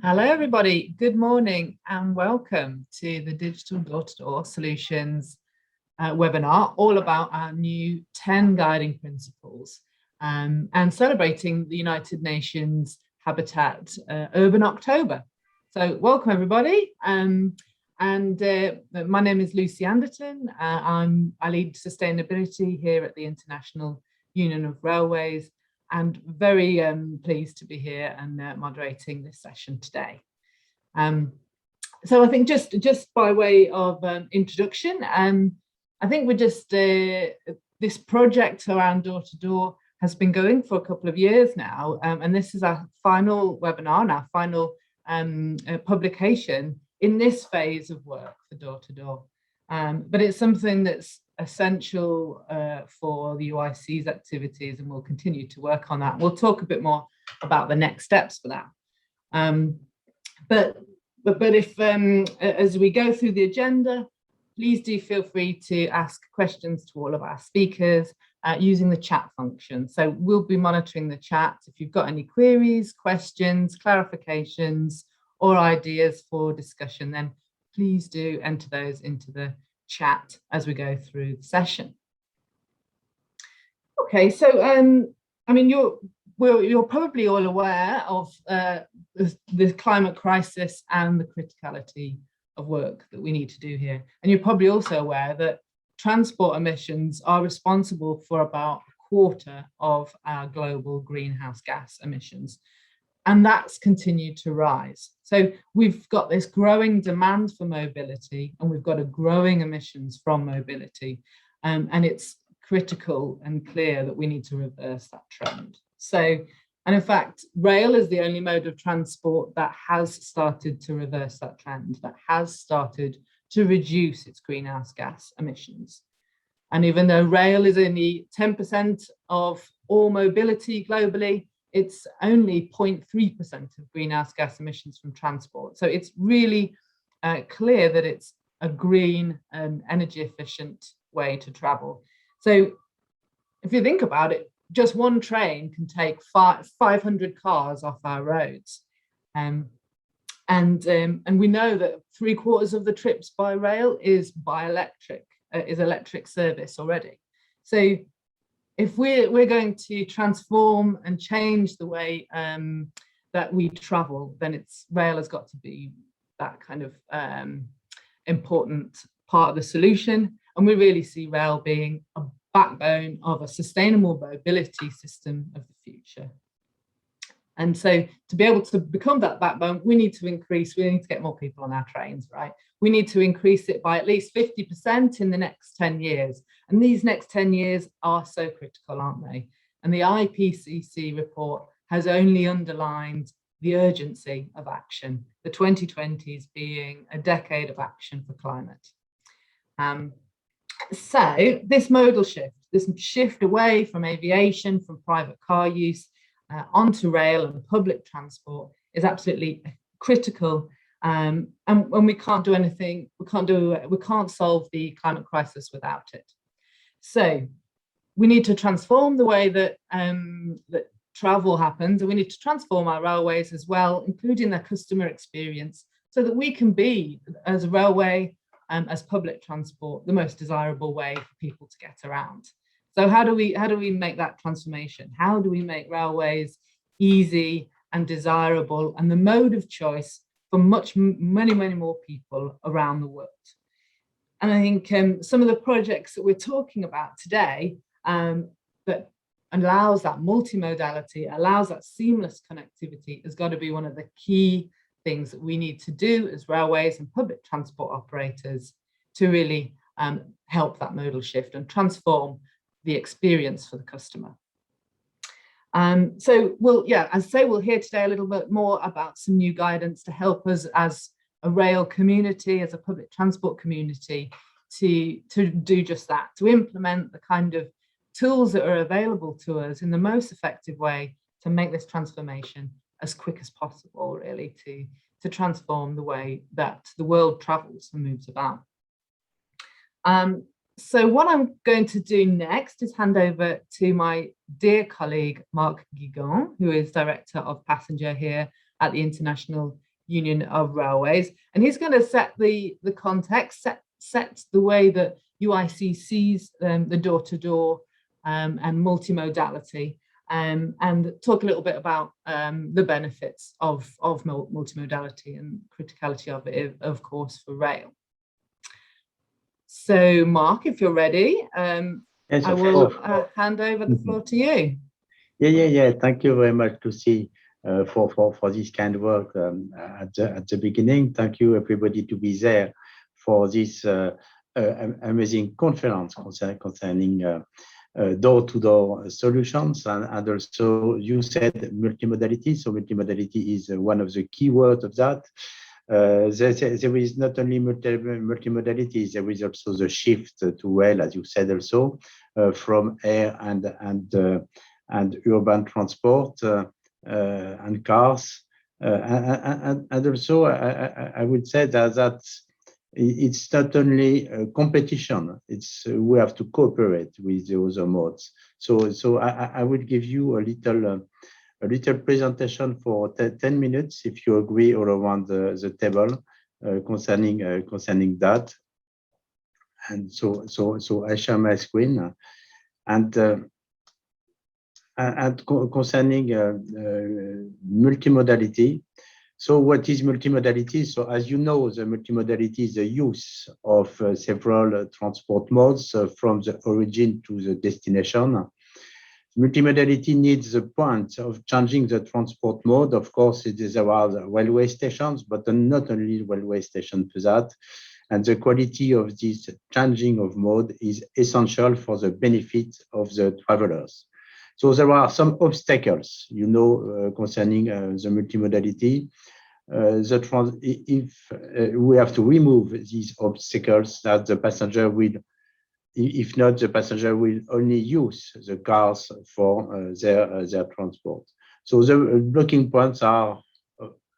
Hello, everybody. Good morning and welcome to the Digital Door-to-Door Solutions webinar, all about our new 10 guiding principles and celebrating the United Nations Habitat Urban October. So welcome, everybody. My name is Lucy Anderton. I lead sustainability here at the International Union of Railways, and very pleased to be here and moderating this session today. So I think just by way of introduction, I think we're just, this project around door-to-door has been going for a couple of years now, and this is our final webinar and our final publication in this phase of work for door-to-door. But it's something that's essential for the UIC's activities, and we'll continue to work on that. We'll talk a bit more about the next steps for that. But if as we go through the agenda, please do feel free to ask questions to all of our speakers using the chat function. So we'll be monitoring the chat. If you've got any queries, questions, clarifications, or ideas for discussion, then please do enter those into the chat as we go through the session. Okay, so I mean, you're probably all aware of the climate crisis and the criticality of work that we need to do here, and you're probably also aware that transport emissions are responsible for about a quarter of our global greenhouse gas emissions, and that's continued to rise. So we've got this growing demand for mobility, and we've got a growing emissions from mobility, and it's critical and clear that we need to reverse that trend. So, and in fact, rail is the only mode of transport that has started to reverse that trend, that has started to reduce its greenhouse gas emissions. And even though rail is only 10% of all mobility globally, it's only 0.3% of greenhouse gas emissions from transport. So it's really clear that it's a green and energy efficient way to travel. So if you think about it, just one train can take 500 cars off our roads. And we know that 3/4 of the trips by rail is electric service already. So if we're going to transform and change the way that we travel, then rail has got to be that kind of important part of the solution. And we really see rail being a backbone of a sustainable mobility system of the future. And so to be able to become that backbone, we need to get more people on our trains, right? We need to increase it by at least 50% in the next 10 years. And these next 10 years are so critical, aren't they? And the IPCC report has only underlined the urgency of action, the 2020s being a decade of action for climate. So this modal shift, this shift away from aviation, from private car use, onto rail and public transport is absolutely critical, and when we can't do anything, we can't solve the climate crisis without it. So we need to transform the way that that travel happens, and we need to transform our railways as well, including their customer experience, so that we can be, as a railway, as public transport, the most desirable way for people to get around. So how do we make that transformation? How do we make railways easy and desirable and the mode of choice for many more people around the world? And I think some of the projects that we're talking about today that allows that multimodality, allows that seamless connectivity, has got to be one of the key things that we need to do as railways and public transport operators to really help that modal shift and transform the experience for the customer. So we'll hear today a little bit more about some new guidance to help us as a rail community, as a public transport community, to do just that, to implement the kind of tools that are available to us in the most effective way to make this transformation as quick as possible, really, to transform the way that the world travels and moves about. So what I'm going to do next is hand over to my dear colleague, Marc Guigon, who is Director of Passenger here at the International Union of Railways, and he's going to set the context, set the way that UIC sees the door-to-door and multimodality, and talk a little bit about the benefits of multimodality and criticality of it, of course, for rail. So, Mark, if you're ready, yes, I will hand over the floor to you. Yeah. Thank you very much, Lucy, for this kind of work at the beginning. Thank you, everybody, to be there for this amazing conference concerning door-to-door solutions, and also you said multimodality. So multimodality is one of the key words of that. There is not only multimodality, there is also the shift to rail, as you said, also from air and urban transport and cars, and also I would say that it's not only a competition; it's we have to cooperate with the other modes. So I would give you a little presentation for 10 minutes, if you agree, all around the table concerning that. And so I share my screen and concerning multimodality. So what is multimodality? So as you know, the multimodality is the use of several transport modes from the origin to the destination. Multimodality needs the point of changing the transport mode. Of course, there are railway stations, but not only railway stations to that. And the quality of this changing of mode is essential for the benefit of the travelers. So there are some obstacles, concerning the multimodality. If we have to remove these obstacles, that the passenger will, if not, the passenger will only use the cars for their transport. So the blocking points are,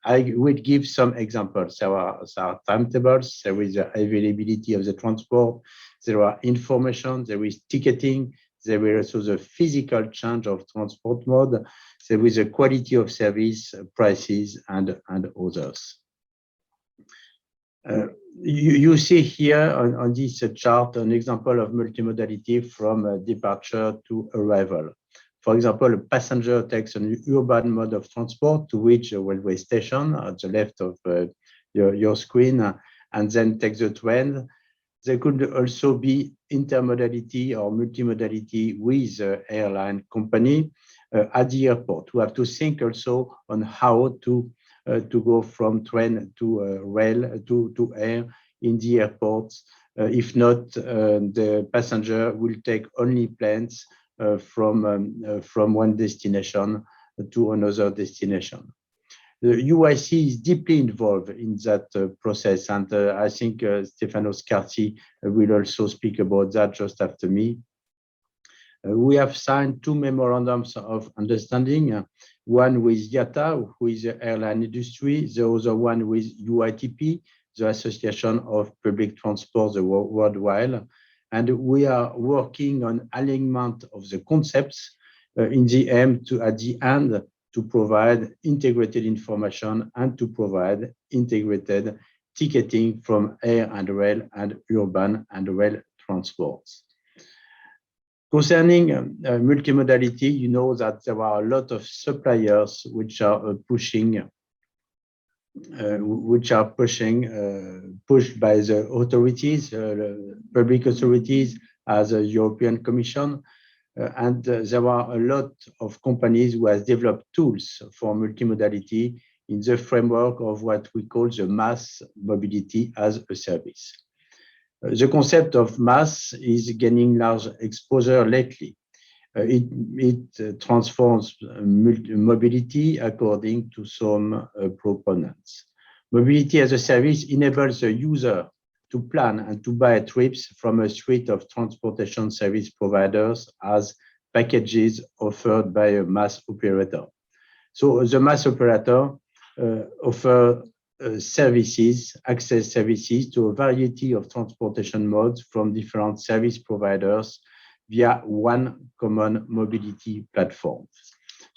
I will give some examples. There are timetables, there is the availability of the transport, there are information, there is ticketing, there is also the physical change of transport mode, there is a quality of service, prices, and others. You see here on this chart an example of multimodality from departure to arrival. For example, a passenger takes an urban mode of transport to reach a railway station at the left of your screen, and then takes the train. There could also be intermodality or multimodality with the airline company at the airport. We have to think also on how to go from train to rail to air in the airports. If not, the passenger will take only planes from one destination to another destination. The UIC is deeply involved in that process, and I think Stefano Scarsi will also speak about that just after me. We have signed 2 memorandums of understanding, one with IATA, who is the airline industry, the other one with UITP, the Association of Public Transport worldwide, and we are working on alignment of the concepts in the aim to, at the end, to provide integrated information and to provide integrated ticketing from air and rail and urban and rail transports. Concerning multimodality, you know that there are a lot of suppliers which are pushed by the authorities, public authorities, as the European Commission. And there are a lot of companies who have developed tools for multimodality in the framework of what we call the mass mobility as a service. The concept of mass is gaining large exposure lately. It transforms mobility according to some proponents. Mobility as a service enables the user to plan and to buy trips from a suite of transportation service providers as packages offered by a mass operator. So the mass operator offers access services to a variety of transportation modes from different service providers via one common mobility platform.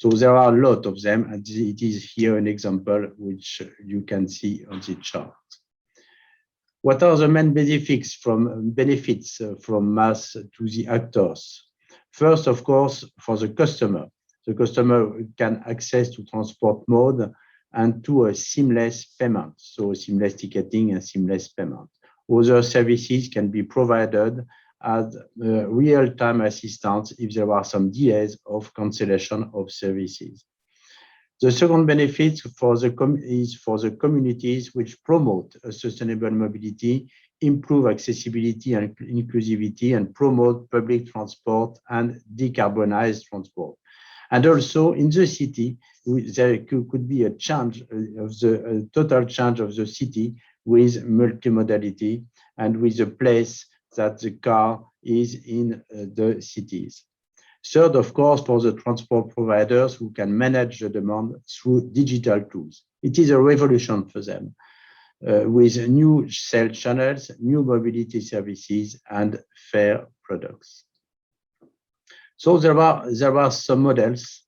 So there are a lot of them, and it is here an example which you can see on the chart. What are the main benefits from MaaS to the actors? First, of course, for the customer. The customer can access to transport mode and to a seamless payment, so seamless ticketing and seamless payment. Other services can be provided as real-time assistance if there are some delays of cancellation of services. The second benefit is for the communities which promote a sustainable mobility, improve accessibility and inclusivity, and promote public transport and decarbonize transport. And also in the city, there could be a total change of the city with multimodality and with a place that the car is in the cities. Third, of course, for the transport providers who can manage the demand through digital tools. It is a revolution for them with new sales channels, new mobility services, and fair products. So there are some models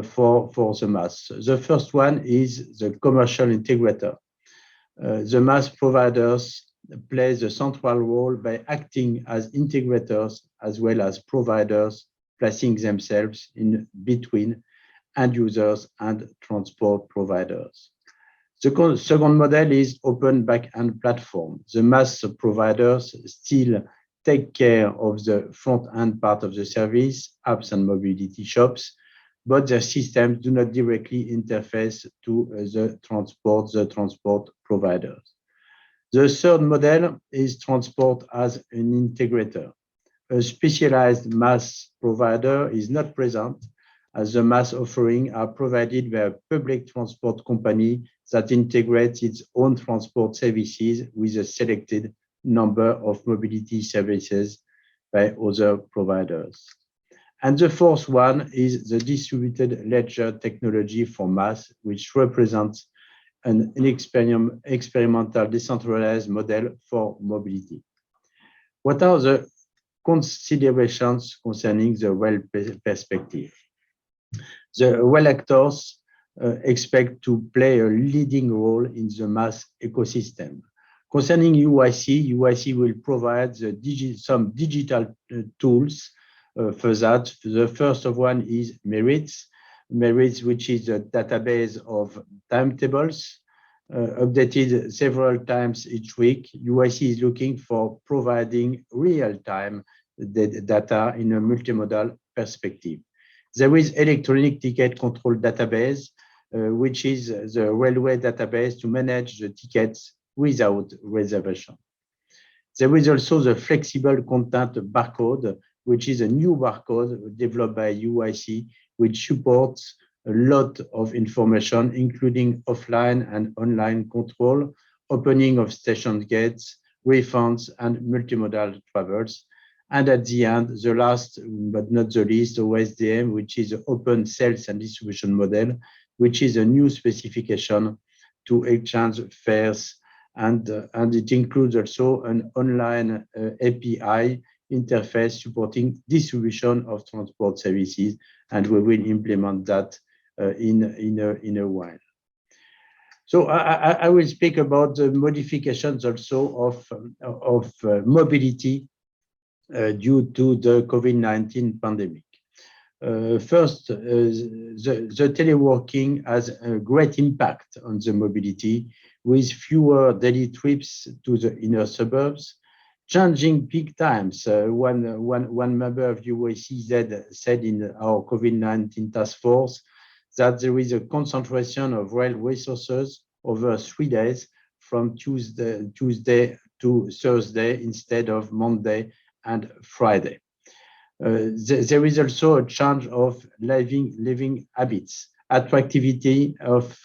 for the MaaS. The first one is the commercial integrator. The MaaS providers play the central role by acting as integrators as well as providers, placing themselves in between end users and transport providers. The second model is open back-end platform. The MaaS providers still take care of the front-end part of the service, apps and mobility shops, but their systems do not directly interface to the transport providers. The third model is transport as an integrator. A specialized MaaS provider is not present, as the MaaS offering are provided by a public transport company that integrates its own transport services with a selected number of mobility services by other providers. And the fourth one is the distributed ledger technology for MaaS, which represents an experimental decentralized model for mobility. What are the considerations concerning the rail perspective? The rail actors expect to play a leading role in the MaaS ecosystem. Concerning UIC, UIC will provide some digital tools for that. The first of one is Merits, which is a database of timetables updated several times each week. UIC is looking for providing real-time data in a multimodal perspective. There is electronic ticket control database, which is the railway database to manage the tickets without reservation. There is also the flexible content barcode, which is a new barcode developed by UIC, which supports a lot of information, including offline and online control, opening of station gates, refunds, and multimodal travels. And at the end, the last but not the least, OSDM, which is an open sales and distribution model, which is a new specification to exchange fares. And it includes also an online API interface supporting distribution of transport services, and we will implement that in a while. So I will speak about the modifications also of mobility due to the COVID-19 pandemic. First, the teleworking has a great impact on the mobility, with fewer daily trips to the inner suburbs, changing peak times. One member of UIC said in our COVID-19 task force that there is a concentration of rail resources over 3 days, from Tuesday to Thursday instead of Monday and Friday. There is also a change of living habits, attractivity of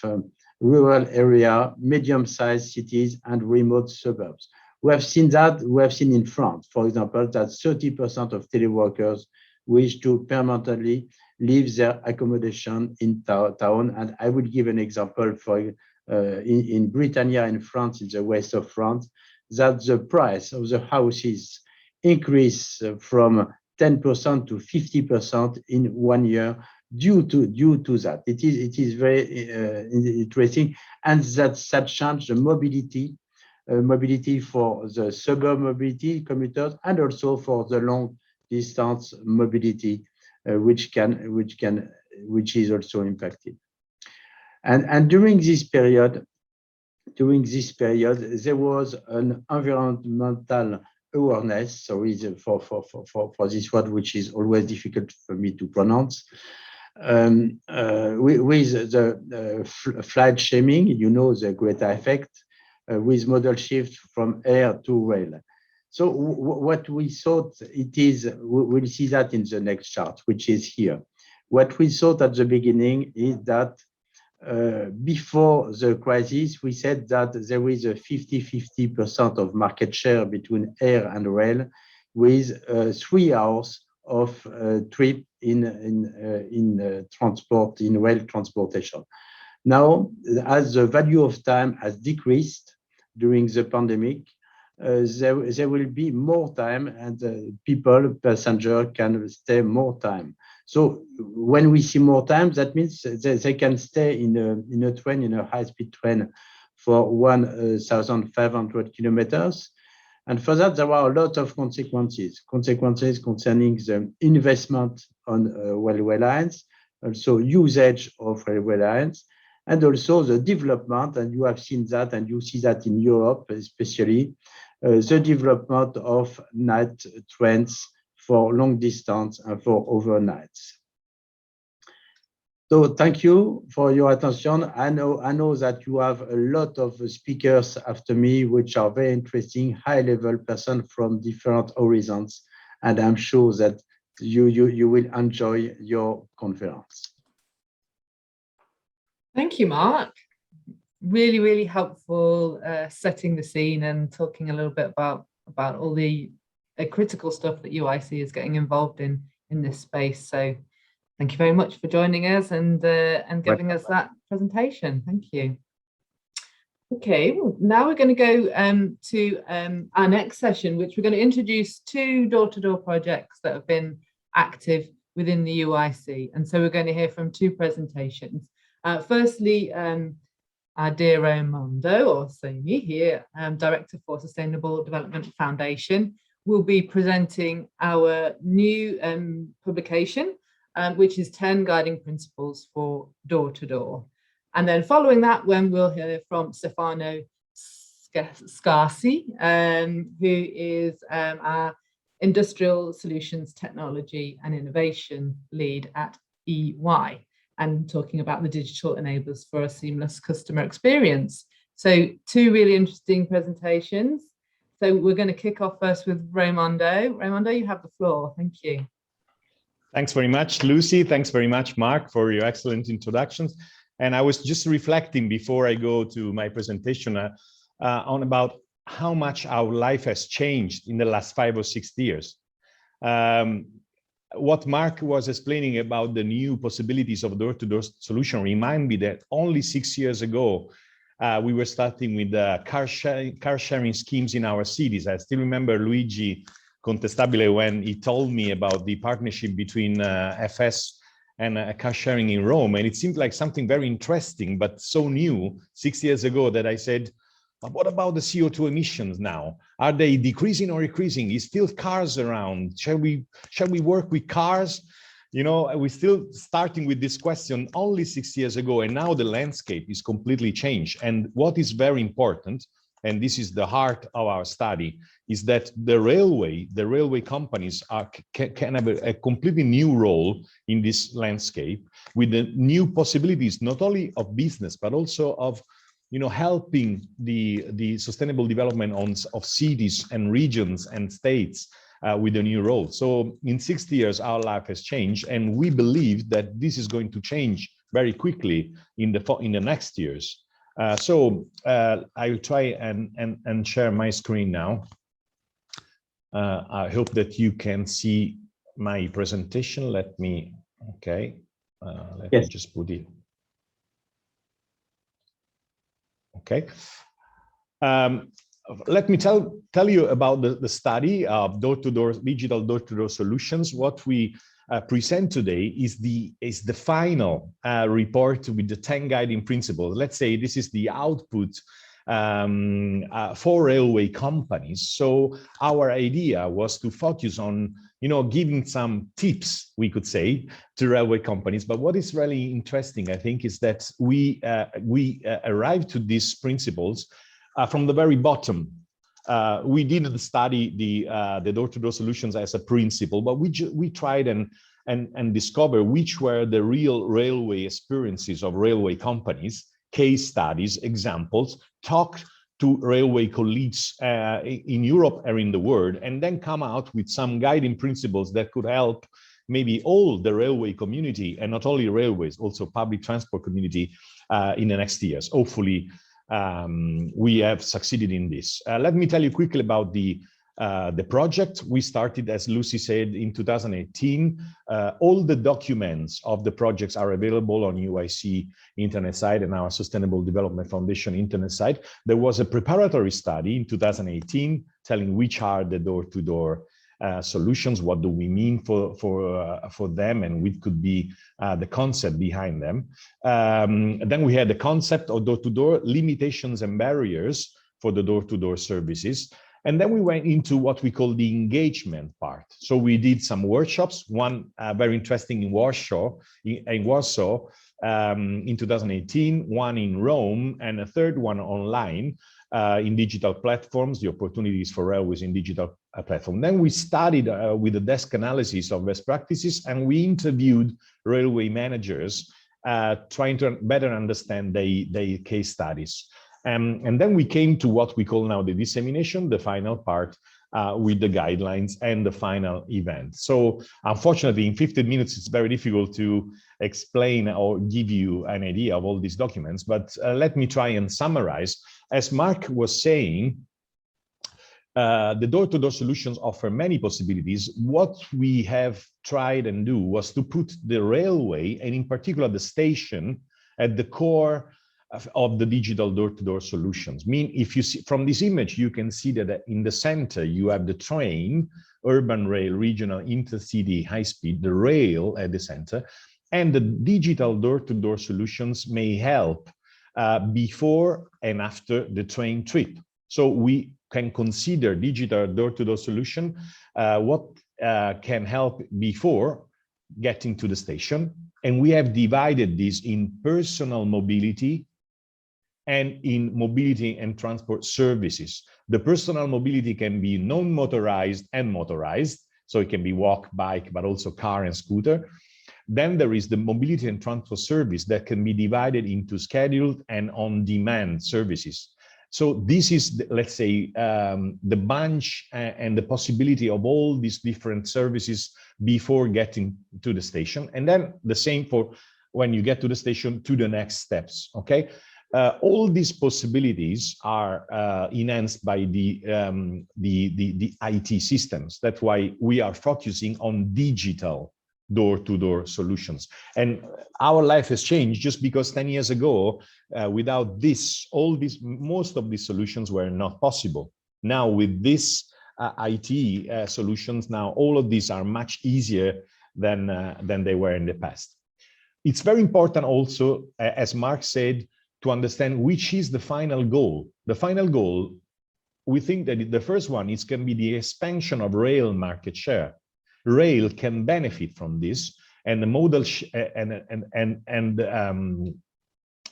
rural area, medium-sized cities, and remote suburbs. We have seen in France, for example, that 30% of teleworkers wish to permanently leave their accommodation in town. And I will give an example for in Britannia, in France, in the west of France, that the price of the houses increased from 10% to 50% in 1 year due to that. It is very interesting, and that changed the mobility for the suburban mobility commuters and also for the long distance mobility, which is also impacted. And during this period, there was an environmental awareness. Sorry for this word, which is always difficult for me to pronounce. With the flight shaming, you know, the Greta effect, with model shift from air to rail. So what we thought it is, we'll see that in the next chart, which is here. What we thought at the beginning is that before the crisis, we said that there is a 50-50% of market share between air and rail, with 3 hours of trip in transport, in rail transportation. Now, as the value of time has decreased during the pandemic, there will be more time, and passenger can stay more time. So when we see more time, that means they can stay in a train, in a high-speed train, for 1,500 kilometers. And for that, there are a lot of consequences concerning the investment on railway lines, also usage of railway lines, and also the development, and you have seen that, and you see that in Europe especially, the development of night trains for long distance and for overnights. So thank you for your attention. I know that you have a lot of speakers after me, which are very interesting, high-level person from different horizons, and I'm sure that you will enjoy your conference. Thank you, Mark. Really, really helpful setting the scene and talking a little bit about all the critical stuff that UIC is getting involved in this space. So thank you very much for joining us and giving us that presentation. Thank you. Okay, well, now we're going to go to our next session, which we're going to introduce 2 door-to-door projects that have been active within the UIC. And so we're going to hear from 2 presentations. Firstly, our dear Raimondo, or Sami here, Director for Sustainable Development Foundation, will be presenting our new publication, which is 10 guiding principles for door-to-door. And then following that, when we'll hear from Stefano Scarsi, who is our Industrial Solutions Technology and Innovation Lead at EY, and talking about the digital enablers for a seamless customer experience. So 2 really interesting presentations. So we're going to kick off first with Raimondo. Raimondo, you have the floor. Thank you. Thanks very much, Lucy. Thanks very much, Mark, for your excellent introductions. And I was just reflecting before I go to my presentation on about how much our life has changed in the last 5 or 6 years. What Mark was explaining about the new possibilities of door-to-door solution remind me that only 6 years ago, we were starting with car sharing schemes in our cities. I still remember Luigi Contestabile when he told me about the partnership between FS and car sharing in Rome. And it seemed like something very interesting, but so new 6 years ago that I said, but what about the CO2 emissions now? Are they decreasing or increasing? Is still cars around? Shall we work with cars? You know, we're still starting with this question only 6 years ago, and now the landscape is completely changed. And what is very important, and this is the heart of our study, is that the railway companies can have a completely new role in this landscape with the new possibilities, not only of business, but also of helping the sustainable development of cities and regions and states with a new role. So in 60 years, our life has changed, and we believe that this is going to change very quickly in the next years. So I'll try and share my screen now. I hope that you can see my presentation. Let me just put it. Okay. let me tell you about the study of digital door-to-door solutions. What we present today is the final report with the 10 guiding principles. Let's say this is the output for railway companies. So our idea was to focus on, giving some tips, we could say, to railway companies. But what is really interesting, I think, is that we arrived to these principles from the very bottom. We didn't study the door-to-door solutions as a principle, but we tried and discover which were the real railway experiences of railway companies, case studies, examples, talk to railway colleagues in Europe or in the world, and then come out with some guiding principles that could help maybe all the railway community, and not only railways, also public transport community in the next years. Hopefully, we have succeeded in this. Let me tell you quickly about the project. We started, as Lucy said, in 2018. All the documents of the projects are available on UIC internet site and our Sustainable Development Foundation internet site. There was a preparatory study in 2018 telling which are the door-to-door solutions, what do we mean for them, and what could be the concept behind them. Then we had the concept of door-to-door, limitations and barriers for the door-to-door services. And then we went into what we call the engagement part. So we did some workshops, one very interesting in Warsaw in 2018, one in Rome, and a third one online in digital platforms, the opportunities for railways in digital platform. Then we studied with a desk analysis of best practices, and we interviewed railway managers trying to better understand their case studies. And then we came to what we call now the dissemination, the final part with the guidelines and the final event. So unfortunately, in 15 minutes, it's very difficult to explain or give you an idea of all these documents, but let me try and summarize. As Mark was saying, the door-to-door solutions offer many possibilities. What we have tried and do was to put the railway, and in particular the station, at the core of the digital door-to-door solutions. If you see from this image, you can see that in the center, you have the train, urban rail, regional, intercity, high-speed, the rail at the center, and the digital door-to-door solutions may help before and after the train trip. So we can consider digital door-to-door solution, what can help before getting to the station. And we have divided this in personal mobility and in mobility and transport services. The personal mobility can be non-motorized and motorized, so it can be walk, bike, but also car and scooter. Then there is the mobility and transport service that can be divided into scheduled and on-demand services. So this is, let's say, the bunch and the possibility of all these different services before getting to the station. And then the same for when you get to the station to the next steps, okay? All these possibilities are enhanced by the IT systems. That's why we are focusing on digital door-to-door solutions. And our life has changed just because 10 years ago, without this, most of these solutions were not possible. Now with this IT solutions, now all of these are much easier than they were in the past. It's very important also, as Mark said, to understand which is the final goal. The final goal, we think that the first one is can be the expansion of rail market share. Rail can benefit from this, and the modal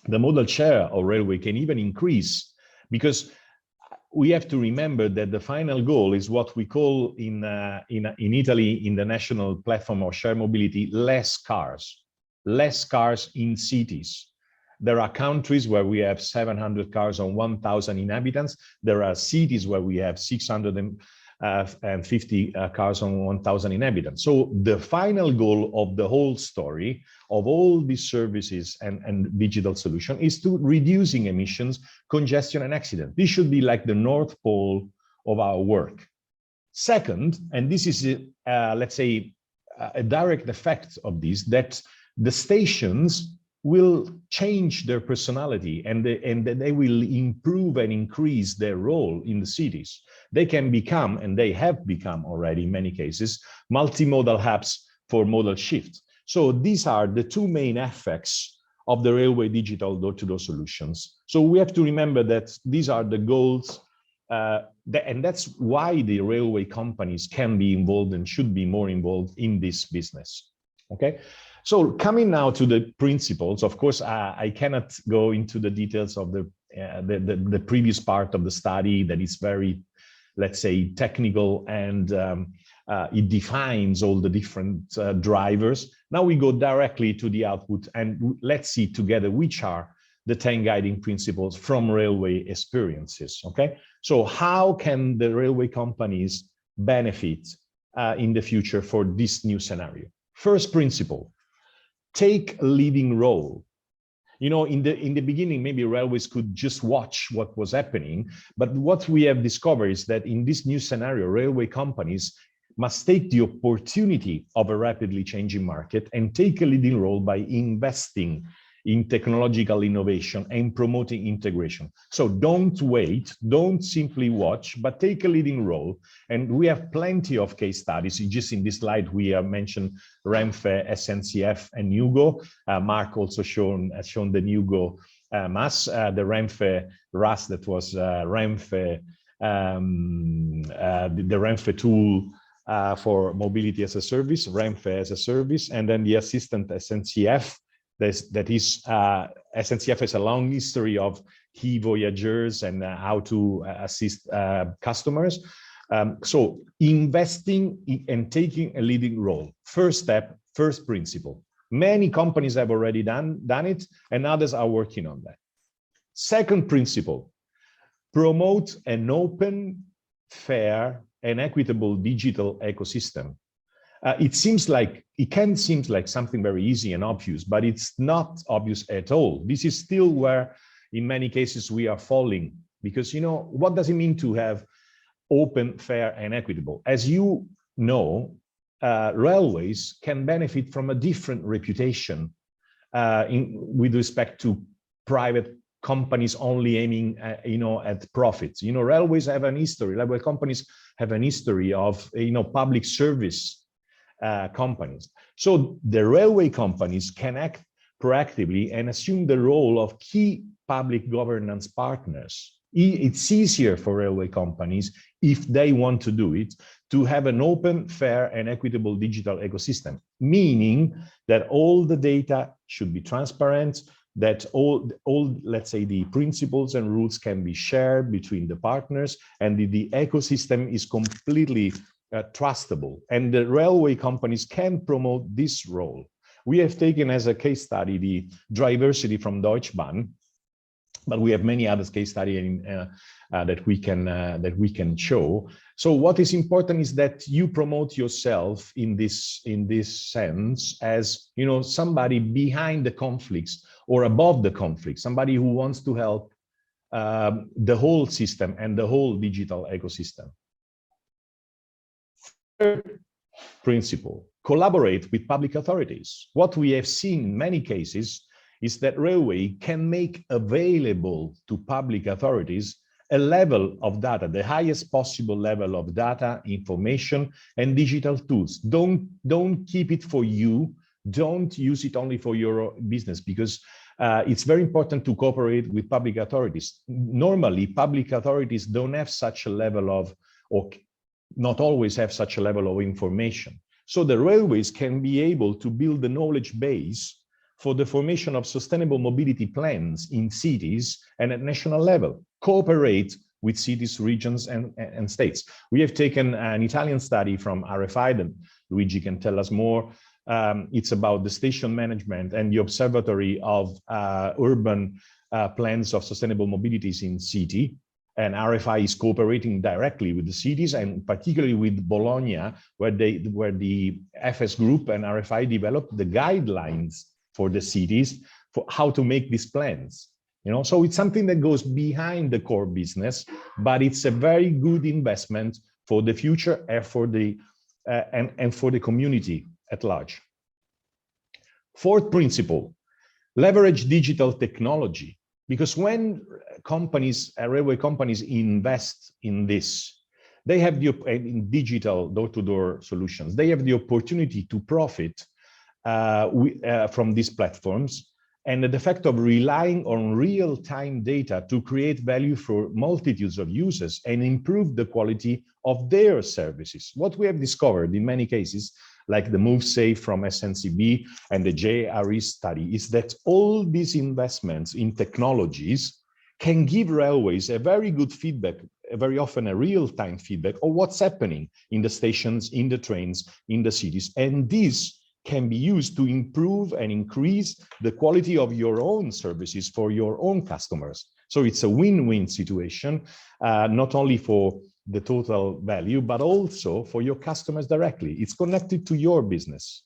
the modal share of railway can even increase, because we have to remember that the final goal is what we call in Italy, in the national platform of shared mobility, less cars in cities. There are countries where we have 700 cars on 1,000 inhabitants. There are cities where we have 650 cars on 1,000 inhabitants. So the final goal of the whole story of all these services and digital solution is to reducing emissions, congestion, and accident. This should be like the North Pole of our work. Second, and this is, let's say, a direct effect of this, that the stations will change their personality, and they will improve and increase their role in the cities. They can become, and they have become already in many cases, multimodal hubs for modal shift. So these are the two main effects of the railway digital door-to-door solutions. So we have to remember that these are the goals, and that's why the railway companies can be involved and should be more involved in this business. Okay, so coming now to the principles. Of course, I cannot go into the details of the previous part of the study that is very, let's say, technical, and it defines all the different drivers. Now we go directly to the output, and let's see together which are the 10 guiding principles from railway experiences. Okay, so how can the railway companies benefit in the future for this new scenario? First principle: take a leading role. You know, in the beginning, maybe railways could just watch what was happening, but what we have discovered is that in this new scenario, railway companies must take the opportunity of a rapidly changing market and take a leading role by investing in technological innovation and promoting integration. So don't wait, don't simply watch, but take a leading role. And we have plenty of case studies. Just in this slide, we have mentioned Renfe, SNCF, and Nugo. Mark also has shown the Nugo MAS, the Renfe RAS that was Renfe, the Renfe tool for mobility as a service, Renfe as a service, and then the Assistant SNCF. That is, SNCF has a long history of key voyageurs and how to assist customers. So investing and taking a leading role. First step, first principle. Many companies have already done it, and others are working on that. Second principle: promote an open, fair, and equitable digital ecosystem. It can seem like something very easy and obvious, but it's not obvious at all. This is still where, in many cases, we are falling, because, you know, what does it mean to have open, fair, and equitable? As you know, railways can benefit from a different reputation with respect to private companies only aiming, at profits. You know, railways have an history. Railway companies have an history of, public service companies. So the railway companies can act proactively and assume the role of key public governance partners. It's easier for railway companies, if they want to do it, to have an open, fair, and equitable digital ecosystem, meaning that all the data should be transparent, that all let's say, the principles and rules can be shared between the partners, and the ecosystem is completely trustable, and the railway companies can promote this role. We have taken as a case study the diversity from Deutsche Bahn, but we have many other case studies that we can show. So what is important is that you promote yourself in this sense as, somebody behind the conflicts or above the conflict, somebody who wants to help the whole system and the whole digital ecosystem. Third principle: collaborate with public authorities. What we have seen in many cases is that railway can make available to public authorities a level of data, the highest possible level of data, information, and digital tools. Don't keep it for you. Don't use it only for your business, because it's very important to cooperate with public authorities. Normally, public authorities don't have such a level of, or not always have such a level of information. So the railways can be able to build a knowledge base for the formation of sustainable mobility plans in cities and at national level. Cooperate with cities, regions, and states. We have taken an Italian study from RFI that Luigi can tell us more. It's about the station management and the observatory of urban plans of sustainable mobilities in city. And RFI is cooperating directly with the cities, and particularly with Bologna, where the FS Group and RFI developed the guidelines for the cities for how to make these plans. So it's something that goes behind the core business, but it's a very good investment for the future and for the community at large. Fourth principle: Leverage digital technology, because when companies, railway companies invest in this, they have the in digital door-to-door solutions, they have the opportunity to profit from these platforms, and the fact of relying on real-time data to create value for multitudes of users and improve the quality of their services. What we have discovered in many cases, like the MoveSafe from SNCB and the JRE study, is that all these investments in technologies can give railways a very good feedback, very often a real-time feedback of what's happening in the stations, in the trains, in the cities. And this can be used to improve and increase the quality of your own services for your own customers. So it's a win-win situation, not only for the total value, but also for your customers directly. It's connected to your business.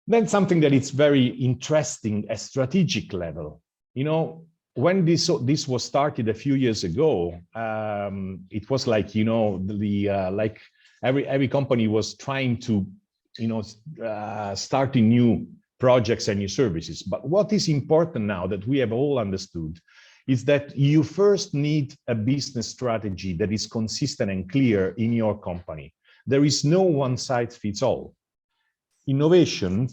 Then something that is very interesting at strategic level. You know, when this was started a few years ago, it was like, you know, like every company was trying to, you know, starting new projects and new services. But what is important now that we have all understood is that you first need a business strategy that is consistent and clear in your company. There is no one size fits all. Innovation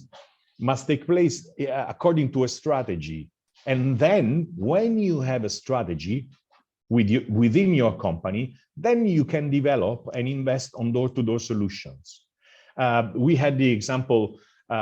must take place according to a strategy. And then when you have a strategy within your company, then you can develop and invest on door-to-door solutions. We had the example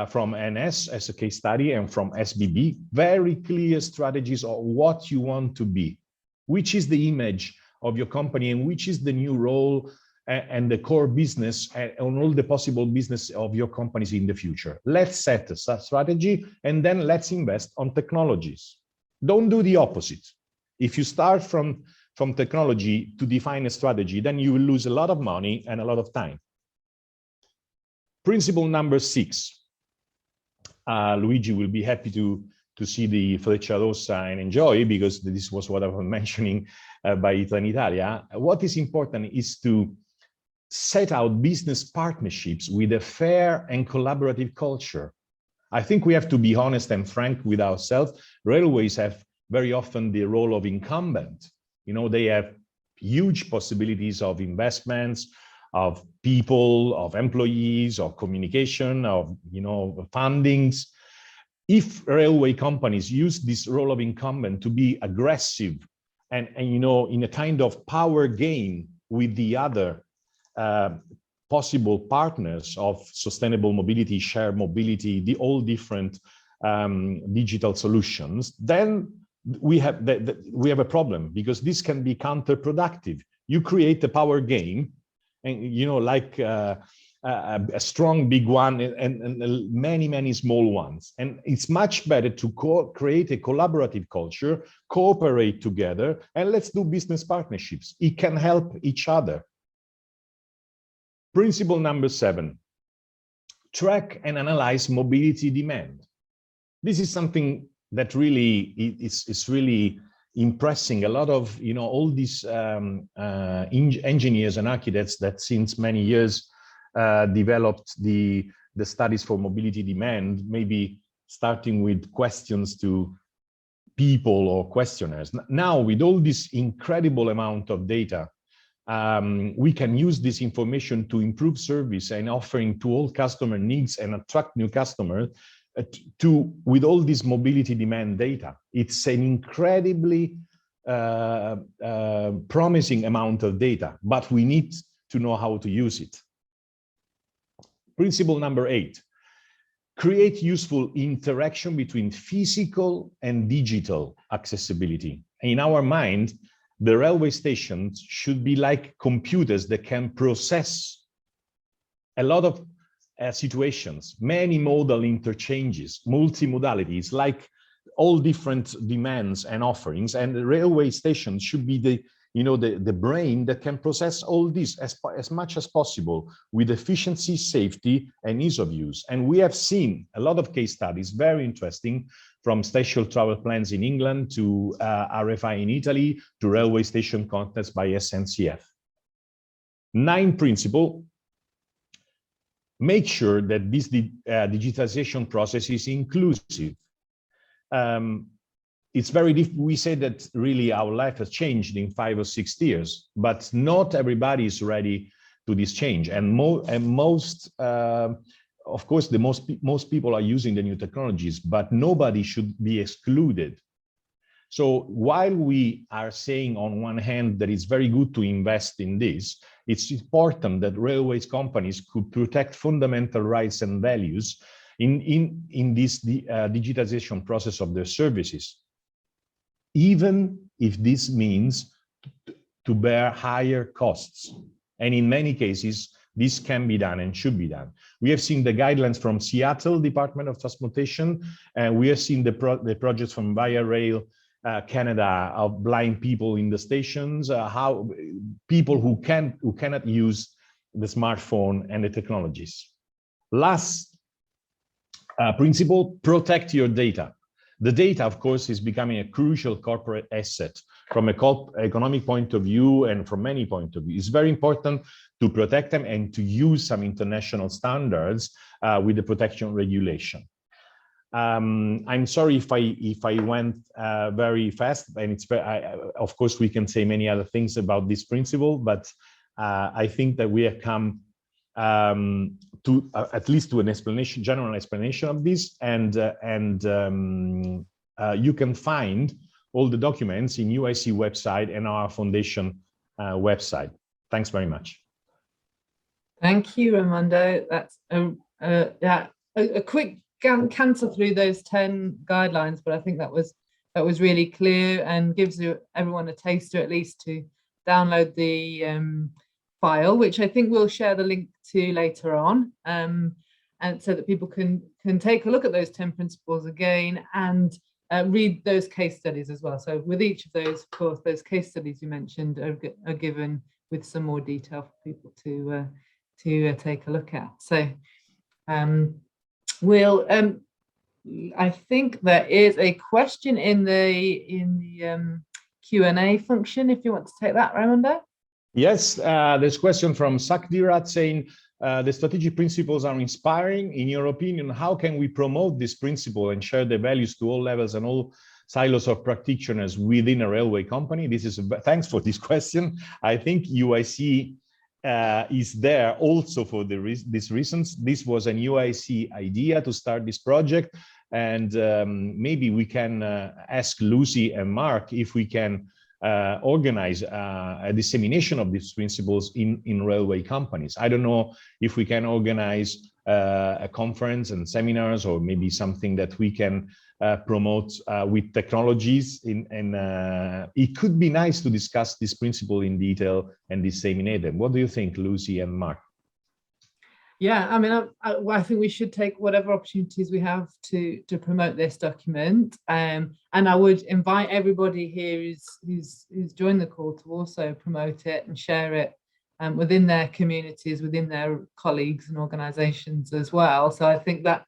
from NS as a case study and from SBB, very clear strategies of what you want to be, which is the image of your company and which is the new role and the core business and all the possible business of your companies in the future. Let's set a strategy and then let's invest on technologies. Don't do the opposite. If you start from technology to define a strategy, then you will lose a lot of money and a lot of time. Principle number 6. Luigi will be happy to see the Freccia Rossa and enjoy, because this was what I was mentioning by Italia. What is important is to set out business partnerships with a fair and collaborative culture. I think we have to be honest and frank with ourselves. Railways have very often the role of incumbent. You know, they have huge possibilities of investments, of people, of employees, of communication, of, you know, fundings. If railway companies use this role of incumbent to be aggressive and you know, in a kind of power game with the other possible partners of sustainable mobility, shared mobility, the all different digital solutions, then we have a problem, because this can be counterproductive. You create a power game, and you know, like a strong big one and many small ones. And it's much better to create a collaborative culture, cooperate together, and let's do business partnerships. It can help each other. Principle number 7, track and analyze mobility demand. This is something that really is really impressing a lot of, you know, all these engineers and architects that since many years developed the studies for mobility demand, maybe starting with questions to people or questionnaires. Now, with all this incredible amount of data, we can use this information to improve service and offering to all customer needs and attract new customers with all this mobility demand data. It's an incredibly promising amount of data, but we need to know how to use it. Principle number 8, create useful interaction between physical and digital accessibility. In our mind, the railway stations should be like computers that can process a lot of situations, many modal interchanges, multimodalities, like all different demands and offerings. And the railway stations should be the, you know, the brain that can process all this as much as possible with efficiency, safety, and ease of use. And we have seen a lot of case studies, very interesting, from special travel plans in England to RFI in Italy to railway station contests by SNCF. 9th principle, make sure that this digitization process is inclusive. It's very difficult. We say that really our life has changed in 5 or 6 years, but not everybody is ready to this change. And most, of course, most people are using the new technologies, but nobody should be excluded. So while we are saying on one hand that it's very good to invest in this, it's important that railways companies could protect fundamental rights and values in this digitization process of their services, even if this means to bear higher costs. And in many cases, this can be done and should be done. We have seen the guidelines from Seattle Department of Transportation, and we have seen the projects from Via Rail Canada of blind people in the stations, how people who cannot use the smartphone and the technologies. Last principle, protect your data. The data, of course, is becoming a crucial corporate asset from an economic point of view and from many points of view. It's very important to protect them and to use some international standards with the protection regulation. I'm sorry if I went very fast, and it's of course we can say many other things about this principle, but I think that we have come to at least to an explanation, general explanation of this, and you can find all the documents in UIC website and our foundation website. Thanks very much. Thank you, Raimondo. That's a quick canter through those 10 guidelines, but I think that was really clear and gives everyone a taster at least to download the file, which I think we'll share the link to later on, and so that people can take a look at those 10 principles again and read those case studies as well. So with each of those, of course, those case studies you mentioned are given with some more detail for people to take a look at. So we'll I think there is a question in the Q&A function, if you want to take that, Raimondo. Yes, there's a question from Sakdirat saying, the strategic principles are inspiring. In your opinion, how can we promote this principle and share the values to all levels and all silos of practitioners within a railway company? Thanks for this question. I think UIC is there also for these reasons. This was an UIC idea to start this project, and maybe we can ask Lucy and Mark if we can organize a dissemination of these principles in railway companies. I don't know if we can organize a conference and seminars, or maybe something that we can promote with technologies. It could be nice to discuss this principle in detail and disseminate them. What do you think, Lucy and Mark? Yeah, I mean, I think we should take whatever opportunities we have to promote this document, and I would invite everybody here who's joined the call to also promote it and share it within their communities, within their colleagues and organisations as well. So I think that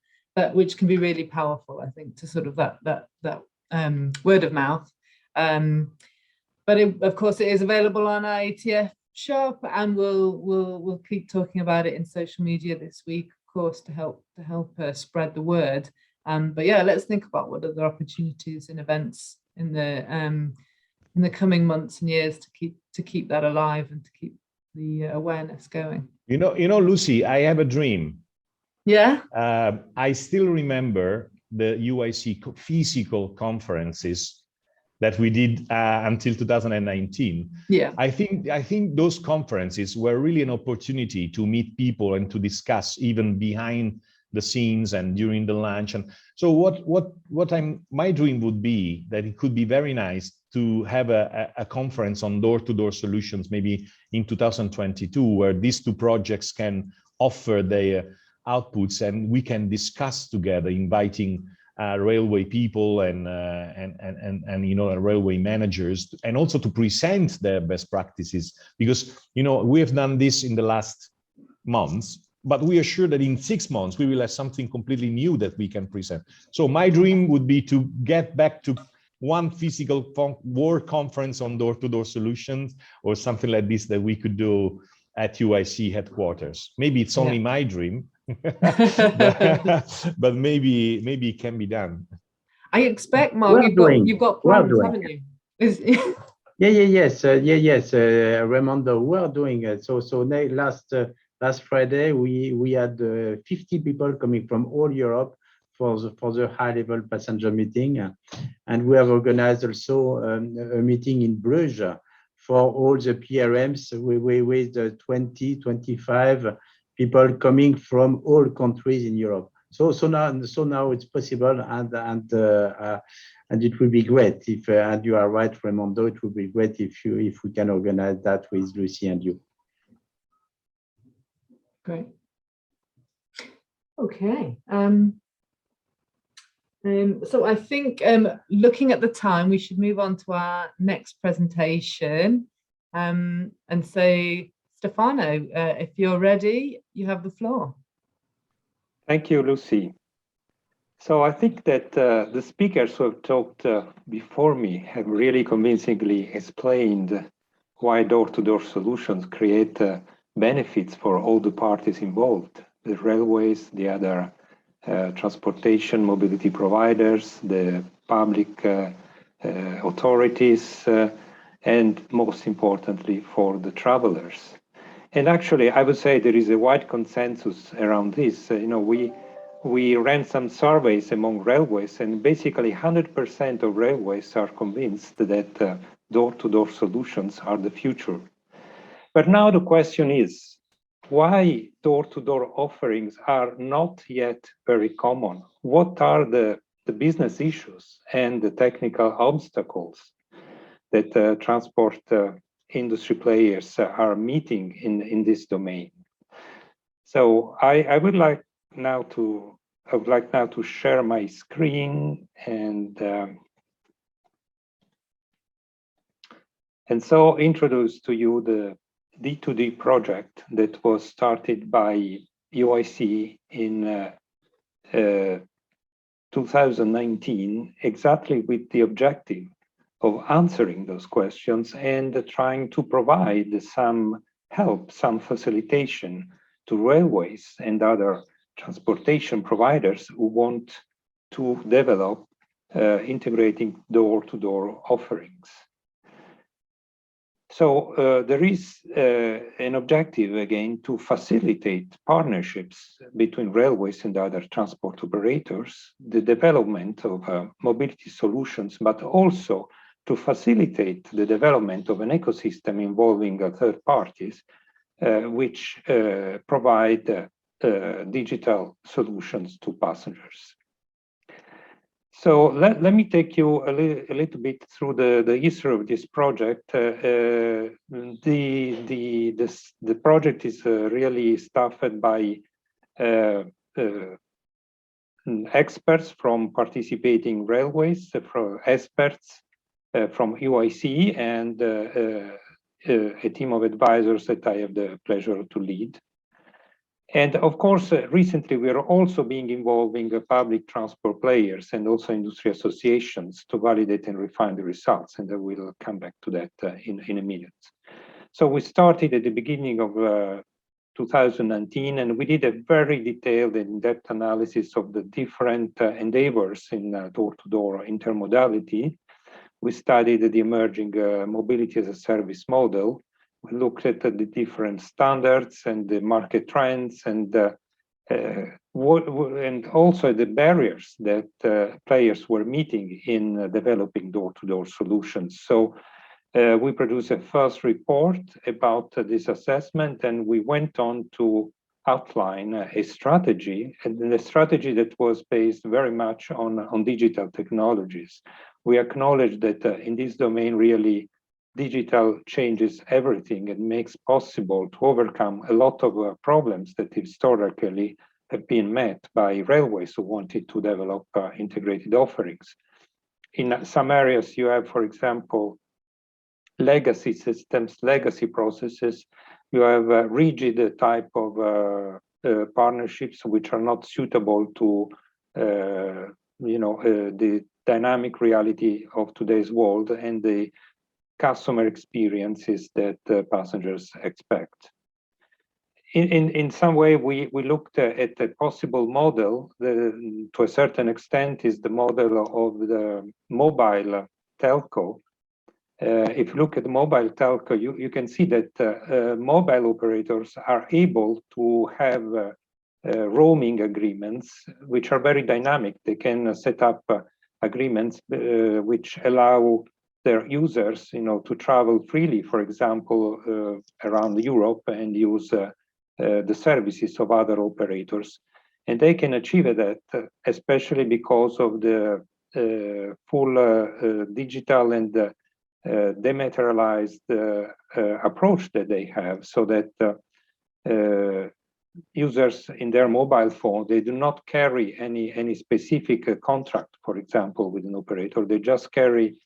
which can be really powerful, I think, to sort of that word of mouth. But of course, it is available on our ETF shop, and we'll keep talking about it in social media this week, of course, to help spread the word. But yeah, let's think about what other opportunities and events in the coming months and years to keep that alive and to keep the awareness going. You know, Lucy, I have a dream. Yeah. I still remember the UIC physical conferences that we did until 2019. Yeah. I think those conferences were really an opportunity to meet people and to discuss even behind the scenes and during the lunch. And so my dream would be that it could be very nice to have a conference on door-to-door solutions, maybe in 2022, where these two projects can offer their outputs and we can discuss together, inviting railway people and railway managers, and also to present their best practices, because we have done this in the last months, but we are sure that in 6 months we will have something completely new that we can present. So my dream would be to get back to one physical world conference on door-to-door solutions, or something like this that we could do at UIC headquarters. Maybe it's only my dream, but maybe it can be done. I expect, Mark, you've got plans, haven't you? Yes. Raimundo, we are doing it. So last Friday we had 50 people coming from all Europe for the high-level passenger meeting, and we have organized also a meeting in Bruges for all the PRMs with 20-25 people coming from all countries in Europe. So now it's possible, and it will be great if, and you are right, Raimundo, it would be great if we can organize that with Lucy and you. Great. Okay. So I think looking at the time, we should move on to our next presentation. And so, Stefano, if you're ready, you have the floor. Thank you, Lucy. So I think that the speakers who have talked before me have really convincingly explained why door-to-door solutions create benefits for all the parties involved, the railways, the other transportation mobility providers, the public authorities, and most importantly for the travelers. And actually, I would say there is a wide consensus around this. We ran some surveys among railways, and basically 100% of railways are convinced that door-to-door solutions are the future. But now the question is, why door-to-door offerings are not yet very common? What are the business issues and the technical obstacles that transport industry players are meeting in this domain? So I would like now to share my screen and so introduce to you the D2D project that was started by UIC in 2019, exactly with the objective of answering those questions and trying to provide some help, some facilitation to railways and other transportation providers who want to develop integrating door-to-door offerings. So there is an objective, again, to facilitate partnerships between railways and other transport operators, the development of mobility solutions, but also to facilitate the development of an ecosystem involving third parties, which provide digital solutions to passengers. So let me take you a little bit through the history of this project. The project is really staffed by experts from participating railways, from experts from UIC, and a team of advisors that I have the pleasure to lead. And of course, recently we are also being involving public transport players and also industry associations to validate and refine the results. And I will come back to that in a minute. So we started at the beginning of 2019, and we did a very detailed and in-depth analysis of the different endeavors in door-to-door intermodality. We studied the emerging mobility as a service model. We looked at the different standards and the market trends and also the barriers that players were meeting in developing door-to-door solutions. So we produced a first report about this assessment, and we went on to outline a strategy, and a strategy that was based very much on digital technologies. We acknowledge that in this domain, really, digital changes everything and makes possible to overcome a lot of problems that historically have been met by railways who wanted to develop integrated offerings. In some areas, you have, for example, legacy systems, legacy processes. You have a rigid type of partnerships which are not suitable to the dynamic reality of today's world and the customer experiences that passengers expect. in some way, we looked at a possible model to a certain extent is the model of the mobile telco. If you look at the mobile telco, you can see that mobile operators are able to have roaming agreements, which are very dynamic. They can set up agreements which allow their users, to travel freely, for example, around Europe and use the services of other operators. And they can achieve that, especially because of the full digital and dematerialized approach that they have, so that users in their mobile phone, they do not carry any specific contract, for example, with an operator. They just carry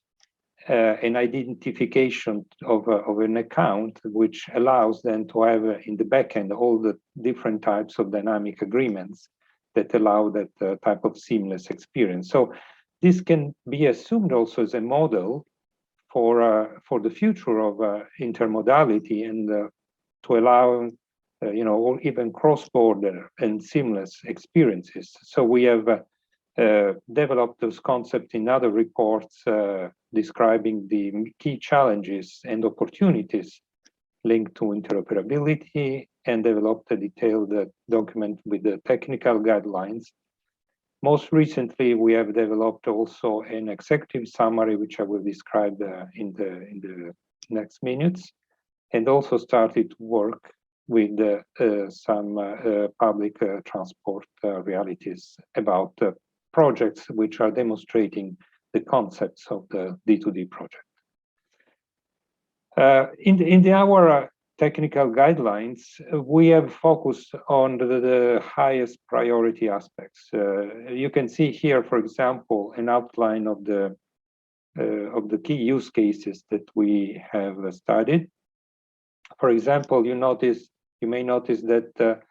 an identification of an account, which allows them to have in the backend all the different types of dynamic agreements that allow that type of seamless experience. So this can be assumed also as a model for the future of intermodality and to allow or even cross-border and seamless experiences. So we have developed those concepts in other reports describing the key challenges and opportunities linked to interoperability, and developed a detailed document with the technical guidelines. Most recently, we have developed also an executive summary, which I will describe in the next minutes, and also started to work with some public transport realities about projects which are demonstrating the concepts of the D2D project. In our technical guidelines, we have focused on the highest priority aspects. You can see here, for example, an outline of the key use cases that we have studied. For example, you may notice that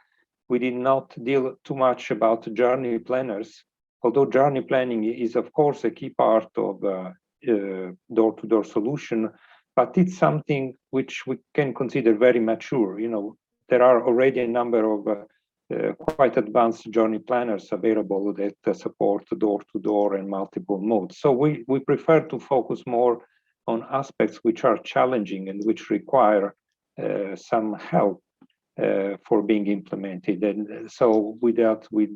we did not deal too much about journey planners, although journey planning is, of course, a key part of door-to-door solution, but it's something which we can consider very mature. There are already a number of quite advanced journey planners available that support door-to-door and multiple modes. So we prefer to focus more on aspects which are challenging and which require some help for being implemented. And so we dealt with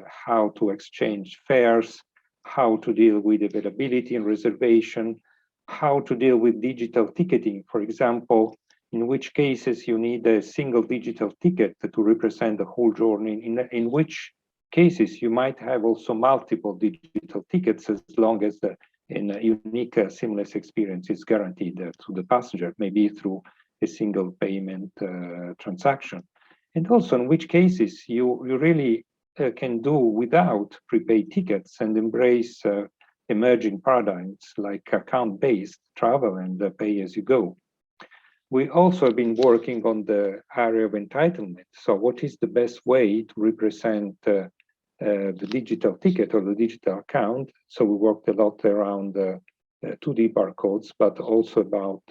how to exchange fares, how to deal with availability and reservation, how to deal with digital ticketing, for example, in which cases you need a single digital ticket to represent the whole journey, in which cases you might have also multiple digital tickets, as long as a unique seamless experience is guaranteed to the passenger, maybe through a single payment transaction. And also in which cases you really can do without prepaid tickets and embrace emerging paradigms like account-based travel and pay-as-you-go. We also have been working on the area of entitlement. So what is the best way to represent the digital ticket or the digital account? So we worked a lot around 2D barcodes, but also about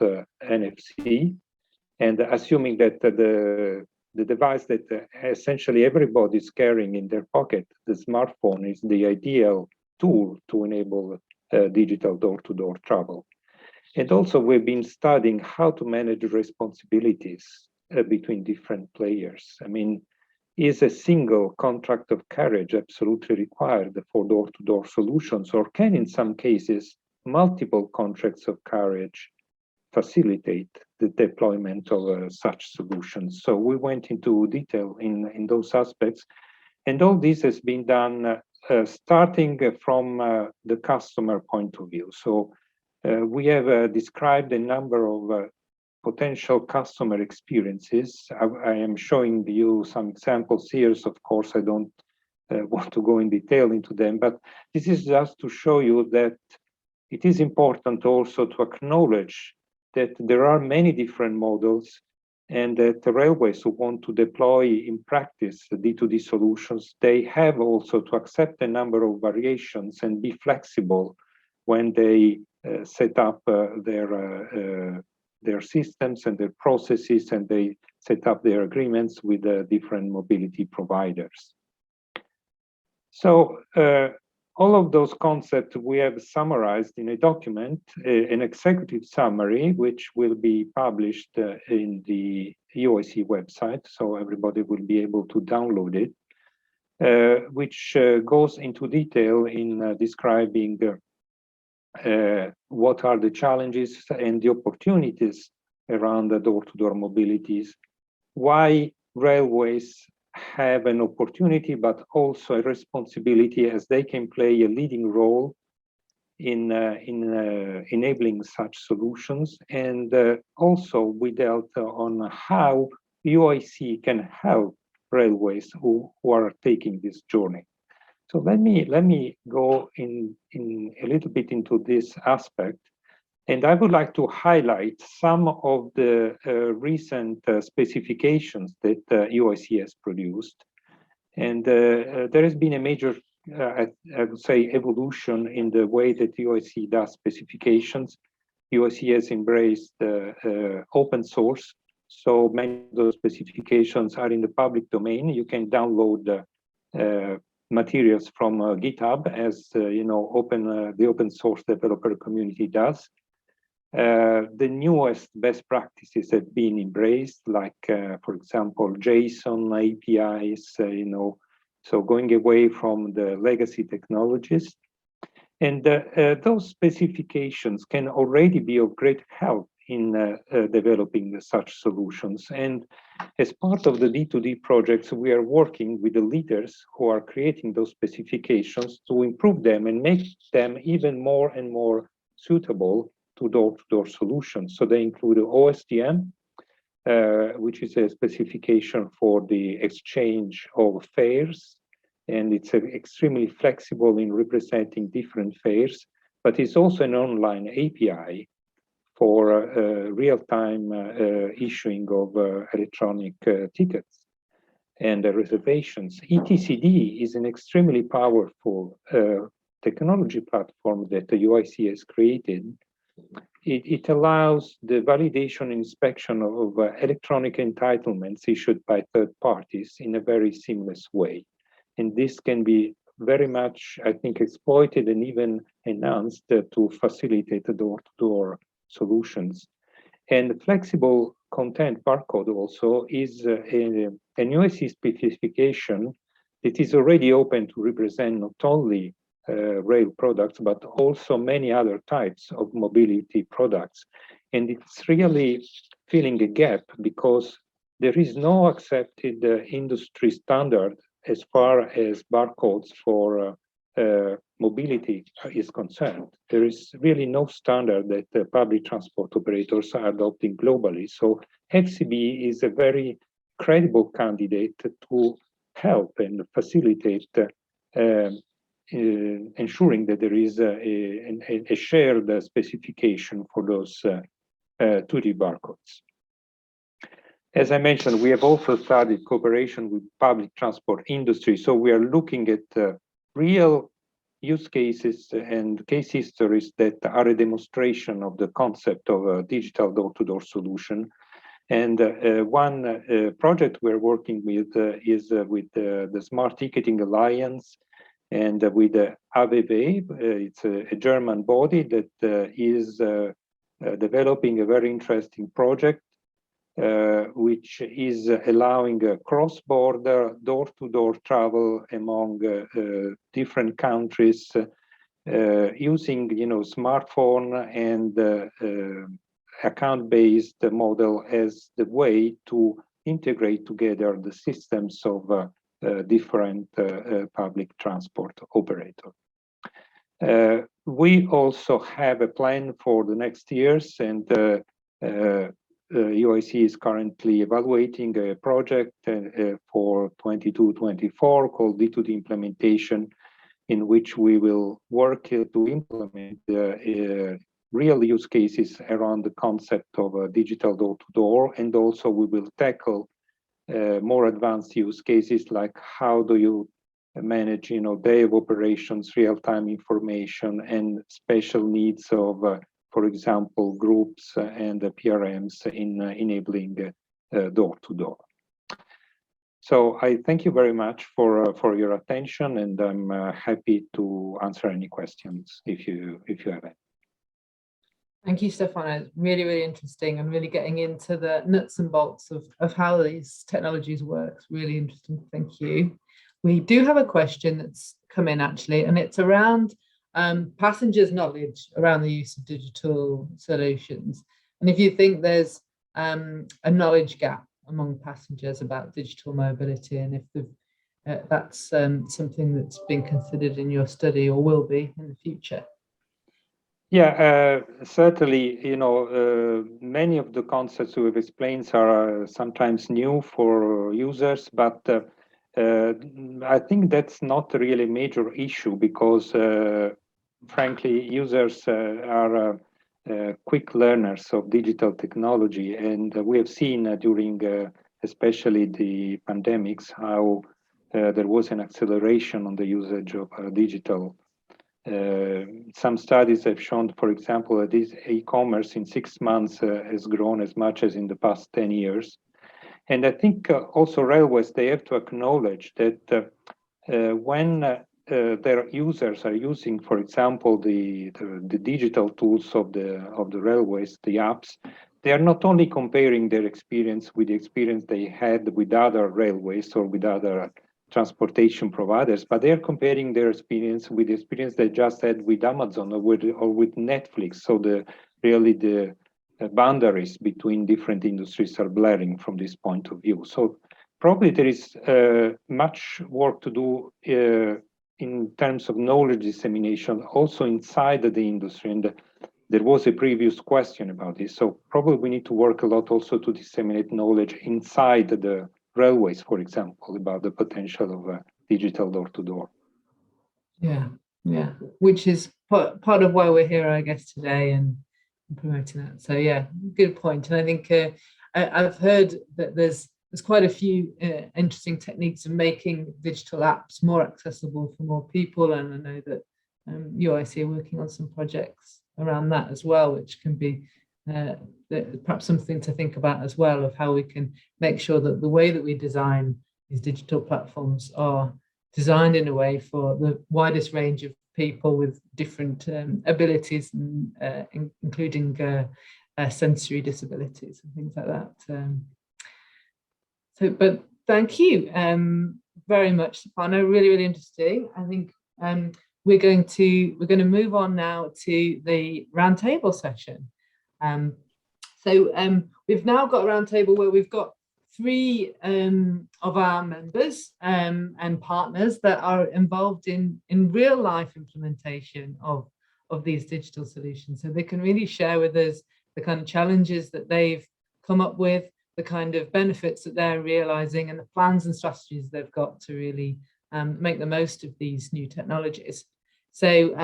NFC. And assuming that the device that essentially everybody is carrying in their pocket, the smartphone, is the ideal tool to enable digital door-to-door travel. And also we've been studying how to manage responsibilities between different players. I mean, is a single contract of carriage absolutely required for door-to-door solutions, or can in some cases multiple contracts of carriage facilitate the deployment of such solutions? So we went into detail in those aspects, and all this has been done starting from the customer point of view. So we have described a number of potential customer experiences. I am showing you some examples here. So of course, I don't want to go in detail into them, but this is just to show you that it is important also to acknowledge that there are many different models, and that the railways who want to deploy in practice the D2D solutions, they have also to accept a number of variations and be flexible when they set up their systems and their processes, and they set up their agreements with the different mobility providers. So all of those concepts we have summarized in a document, an executive summary, which will be published in the UIC website, so everybody will be able to download it, which goes into detail in describing what are the challenges and the opportunities around the door-to-door mobilities, why railways have an opportunity, but also a responsibility, as they can play a leading role in enabling such solutions. And also we dealt on how UIC can help railways who are taking this journey. So let me go in a little bit into this aspect. And I would like to highlight some of the recent specifications that UIC has produced. And there has been a major, I would say, evolution in the way that UIC does specifications. UIC has embraced open source. So many of those specifications are in the public domain. You can download materials from GitHub, as you know, the open source developer community does. The newest best practices have been embraced, like, for example, JSON APIs, you know, so going away from the legacy technologies. And those specifications can already be of great help in developing such solutions. And as part of the D2D projects, we are working with the leaders who are creating those specifications to improve them and make them even more and more suitable to door-to-door solutions. So they include OSDM, which is a specification for the exchange of fares. And it's extremely flexible in representing different fares, but it's also an online API for real-time issuing of electronic tickets and reservations. ETCD is an extremely powerful technology platform that the UIC has created. It allows the validation and inspection of electronic entitlements issued by third parties in a very seamless way. And this can be very much, I think, exploited and even enhanced to facilitate the door-to-door solutions. And flexible content barcode also is an UIC specification that is already open to represent not only rail products, but also many other types of mobility products. And it's really filling a gap because there is no accepted industry standard as far as barcodes for mobility is concerned. There is really no standard that public transport operators are adopting globally. So FCB is a very credible candidate to help and facilitate ensuring that there is a shared specification for those 2D barcodes. As I mentioned, we have also started cooperation with public transport industry. So we are looking at real use cases and case histories that are a demonstration of the concept of a digital door-to-door solution. And one project we're working with is with the Smart Ticketing Alliance and with AWW. It's a German body that is developing a very interesting project which is allowing cross-border door-to-door travel among different countries using, smartphone and account-based model as the way to integrate together the systems of different public transport operators. We also have a plan for the next years, and UIC is currently evaluating a project for 22-24 called D2D Implementation, in which we will work to implement real use cases around the concept of digital door-to-door, and also we will tackle more advanced use cases like how do you manage, day of operations, real-time information, and special needs of for example, groups and PRMs in enabling door to door. So I thank you very much for your attention, and I'm happy to answer any questions if you have any. Thank you, Stefano. It's really, really interesting and really getting into the nuts and bolts of how these technologies work. It's really interesting. Thank you. We do have a question that's come in actually, and it's around passengers' knowledge around the use of digital solutions. And if you think there's a knowledge gap among passengers about digital mobility, and if that's something that's been considered in your study or will be in the future. Yeah, certainly, you know, many of the concepts we've explained are sometimes new for users, but I think that's not really a major issue because, frankly, users are quick learners of digital technology. And we have seen during especially the pandemics how there was an acceleration on the usage of digital. Some studies have shown, for example, that this e-commerce in 6 months has grown as much as in the past 10 years. And I think also railways, they have to acknowledge that when their users are using, for example, the digital tools of the railways, the apps, they are not only comparing their experience with the experience they had with other railways or with other transportation providers, but they are comparing their experience with the experience they just had with Amazon or with Netflix. So the boundaries between different industries are blurring from this point of view. So probably there is much work to do in terms of knowledge dissemination also inside the industry. And there was a previous question about this. So probably we need to work a lot also to disseminate knowledge inside the railways, for example, about the potential of digital door-to-door. Yeah, which is part of why we're here, I guess, today and promoting that. So yeah, good point. And I think I've heard that there's quite a few interesting techniques of making digital apps more accessible for more people. And I know that UIC are working on some projects around that as well, which can be perhaps something to think about as well, of how we can make sure that the way that we design these digital platforms are designed in a way for the widest range of people with different abilities, including sensory disabilities and things like that. But thank you very much, Stefano. Really, really interesting. I think we're going to move on now to the roundtable session. So we've now got a roundtable where we've got 3 of our members and partners that are involved in real life implementation of these digital solutions. So they can really share with us the kind of challenges that they've come up with, the kind of benefits that they're realizing, and the plans and strategies they've got to really make the most of these new technologies. So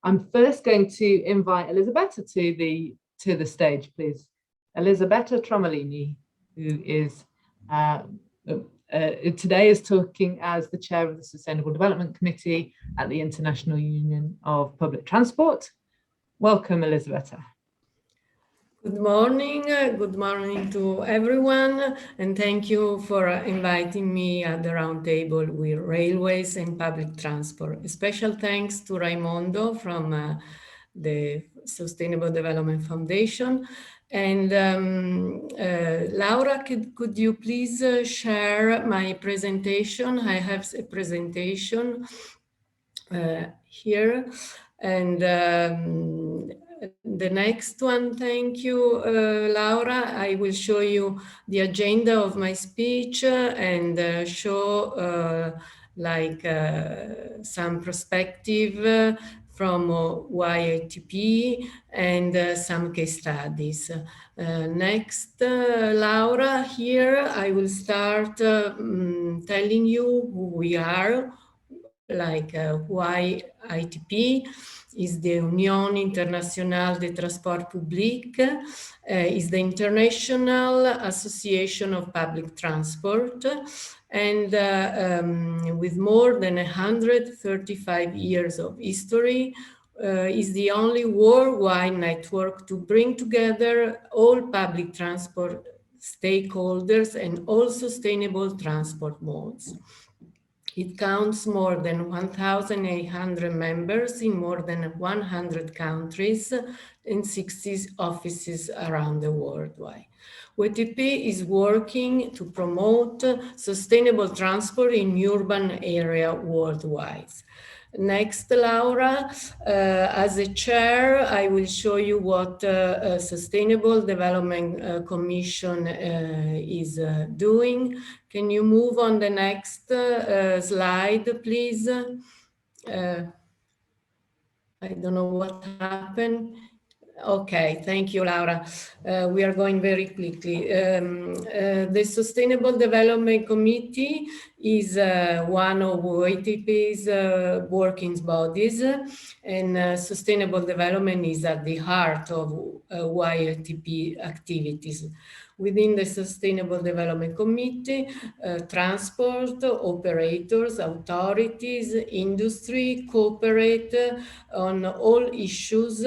I'm first going to invite Elisabetta to the stage, please. Elisabetta Tromolini, who is today is talking as the chair of the Sustainable Development Committee at the International Union of Public Transport. Welcome, Elisabetta. Good morning to everyone, and thank you for inviting me at the roundtable with railways and public transport. A special thanks to Raimondo from the Sustainable Development Foundation. And Laura, could you please share my presentation? I have a presentation here, and the next one, thank you, Laura. I will show you the agenda of my speech and show some perspective from YITP and some case studies. Next, Laura, here I will start telling you who we are, why ITP is the Union Internationale des Transports Publics, is the International Association of Public Transport, and with more than 135 years of history, is the only worldwide network to bring together all public transport stakeholders, and all sustainable transport modes. It counts more than 1,800 members in more than 100 countries and 60 offices around the world. WTP is working to promote sustainable transport in urban area worldwide. Next, Laura, as a chair, I will show you what Sustainable Development Commission is doing. Can you move on the next slide, please? I don't know what happened. Okay, thank you, Laura. We are going very quickly. The Sustainable Development Committee is one of WTP's working bodies, and sustainable development is at the heart of WTP activities. Within the Sustainable Development Committee, transport, operators, authorities, industry cooperate on all issues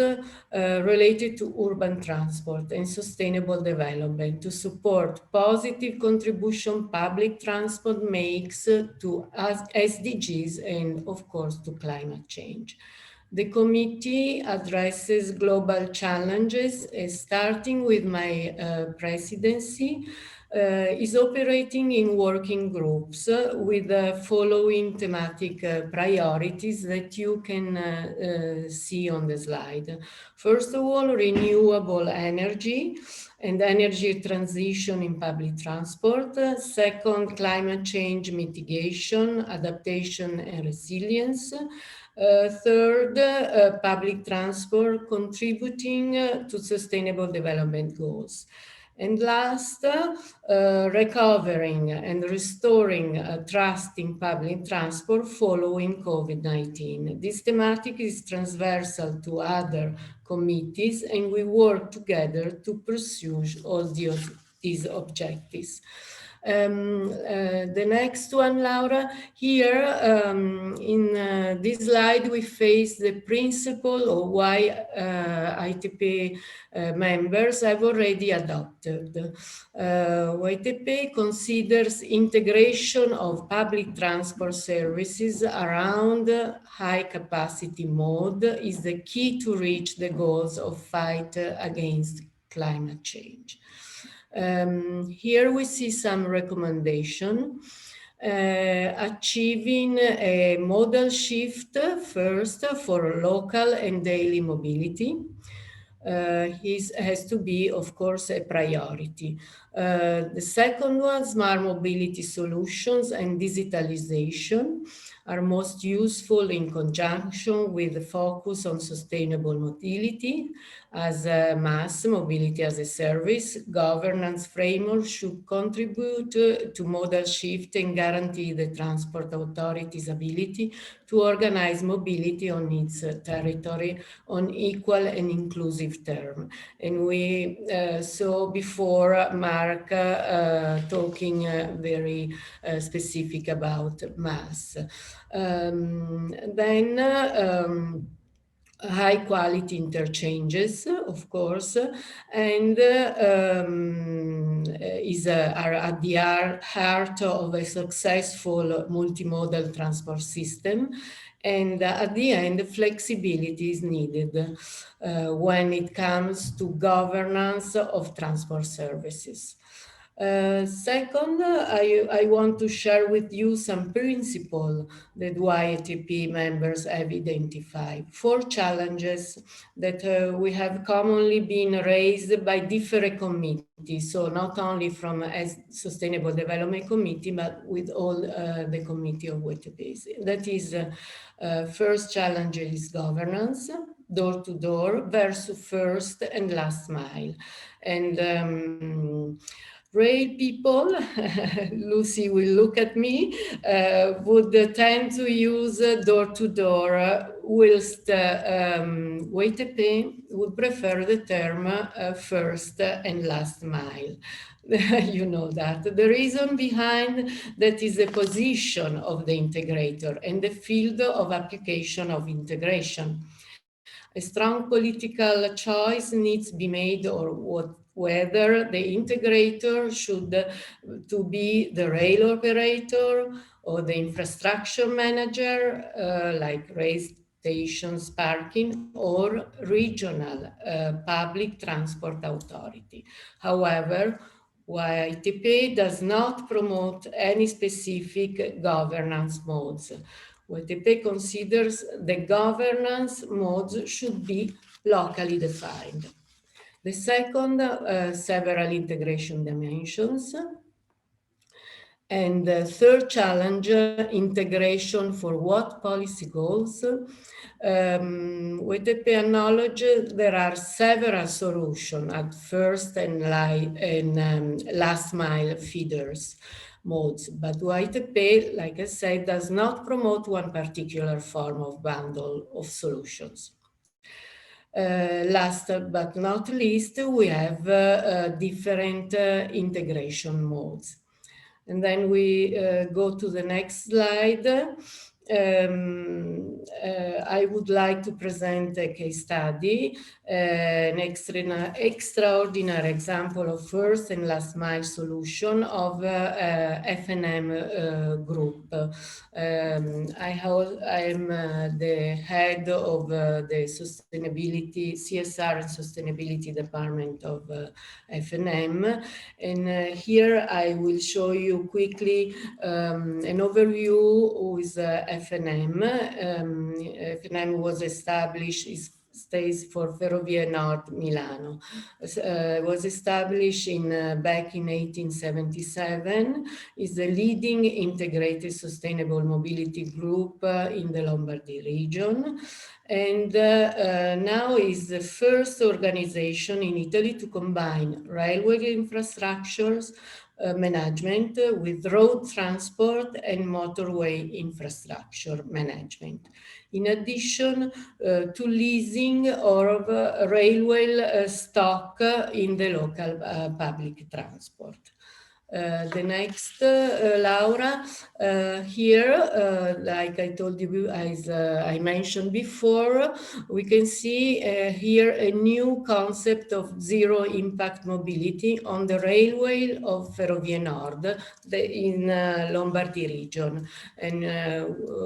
related to urban transport and sustainable development to support positive contribution public transport makes to SDGs and, of course, to climate change. The committee addresses global challenges, starting with my presidency, is operating in working groups with the following thematic priorities that you can see on the slide. First of all, renewable energy and energy transition in public transport. Second, climate change mitigation, adaptation and resilience. Third, public transport contributing to sustainable development goals. And last, recovering and restoring trust in public transport following COVID-19. This thematic is transversal to other committees, and we work together to pursue all these objectives. The next one, Laura, here in this slide we face the principle of why ITP members have already adopted. ITP considers integration of public transport services around high capacity mode is the key to reach the goals of fight against climate change. Here we see some recommendation. Achieving a modal shift first for local and daily mobility. Has to be, of course, a priority. The second one, smart mobility solutions and digitalization are most useful in conjunction with the focus on sustainable mobility as a mass mobility as a service. Governance framework should contribute to modal shift and guarantee the transport authority's ability to organize mobility on its territory on equal and inclusive terms. And we saw before Mark talking very specific about mass. High quality interchanges, of course, and are at the heart of a successful multimodal transport system. And at the end, flexibility is needed when it comes to governance of transport services. Second, I want to share with you some principles that WTP members have identified. 4 challenges that we have commonly been raised by different committees. So not only from as Sustainable Development Committee, but with all the committee of WTP. That is, first challenge is governance, door-to-door versus first and last mile. And rail people, Lucy will look at me, would tend to use door-to-door, whilst WTP would prefer the term first and last mile. You know that. The reason behind that is the position of the integrator and the field of application of integration. A strong political choice needs to be made, or what whether the integrator should to be the rail operator or the infrastructure manager, like rail stations, parking, or regional public transport authority. However, WITP does not promote any specific governance modes. WITP considers the governance modes should be locally defined. The second, several integration dimensions. And the third challenge, integration for what policy goals? WTP acknowledges there are several solutions at first and last mile feeders modes, but WTP, like I said, does not promote one particular form of bundle of solutions. Last but not least, we have different integration modes. And then we go to the next slide. I would like to present a case study, an extraordinary example of first and last mile solution of FNM group. I am the head of the sustainability, CSR and sustainability department of FNM. And here I will show you quickly an overview with FNM. FNM was established, stays for Ferrovie Nord Milano. Was established back in 1877, is the leading integrated sustainable mobility group in the Lombardy region. And now is the first organization in Italy to combine railway infrastructures management with road transport and motorway infrastructure management. In addition to leasing of railway stock in the local public transport. The next, Laura, here, like I told you, as I mentioned before, we can see here a new concept of zero impact mobility on the railway of Ferrovie Nord in Lombardy region, and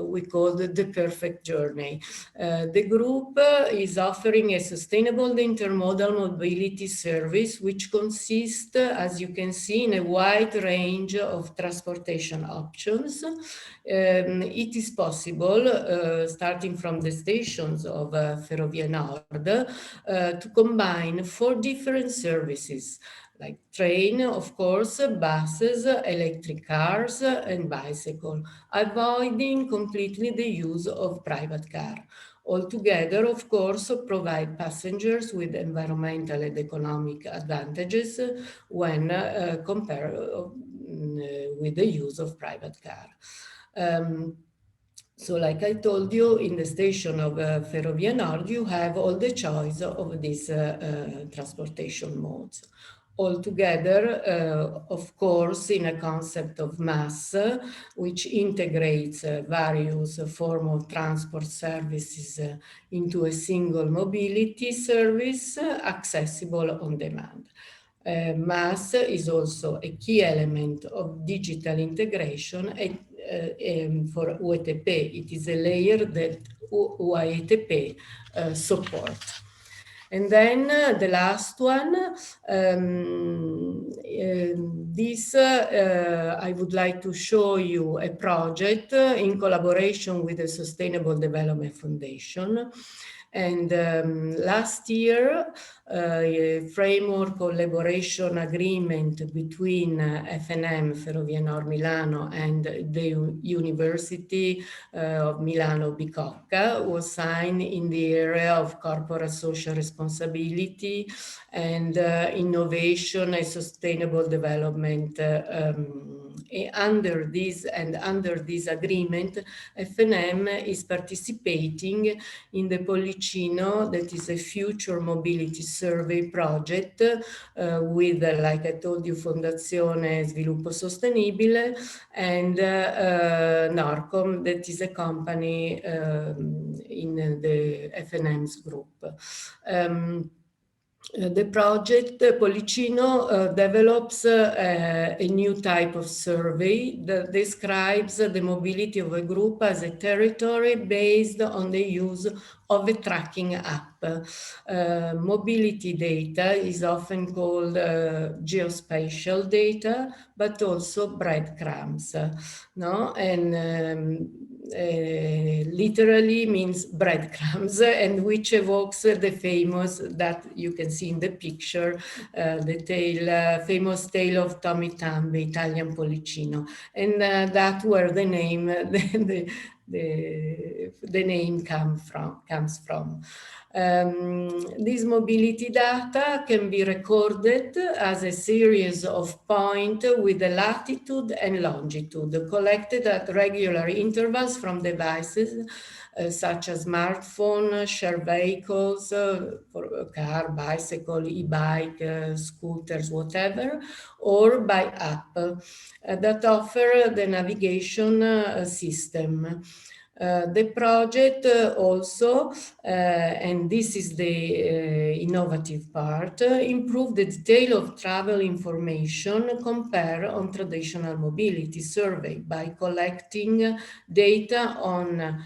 we call it the perfect journey. The group is offering a sustainable intermodal mobility service, which consists, as you can see, in a wide range of transportation options. It is possible, starting from the stations of Ferrovie Nord, to combine 4 different services, like train, of course, buses, electric cars, and bicycle, avoiding completely the use of private car. Altogether, of course, provide passengers with environmental and economic advantages when compared with the use of private car. So like I told you, in the station of Ferrovie Nord, you have all the choice of these transportation modes. Altogether, of course, in a concept of mass, which integrates various forms of transport services into a single mobility service accessible on demand. Mass is also a key element of digital integration for WTP. It is a layer that WTP supports. And then the last one, I would like to show you a project in collaboration with the Sustainable Development Foundation. And last year, a framework collaboration agreement between FNM, Ferrovie Nord Milano, and the University of Milano Bicocca was signed in the area of corporate social responsibility and innovation and sustainable development. Under this agreement, FNM is participating in the Pollicino, that is a future mobility survey project with, like I told you, Fondazione Sviluppo Sostenibile and Norcom, that is a company in the FNM's group. The project Policino develops a new type of survey that describes the mobility of a group as a territory based on the use of a tracking app. Mobility data is often called geospatial data, but also breadcrumbs, no? And literally means breadcrumbs, and which evokes the famous, that you can see in the picture, the famous tale of Tommy Tambe, Italian Policino, and that where the name the name comes from. This mobility data can be recorded as a series of points with a latitude and longitude collected at regular intervals from devices such as smartphone, shared vehicles, for a car, bicycle, e-bike, scooters, whatever, or by app that offer the navigation system. The project also, and this is the innovative part, improve the detail of travel information compared on traditional mobility survey by collecting data on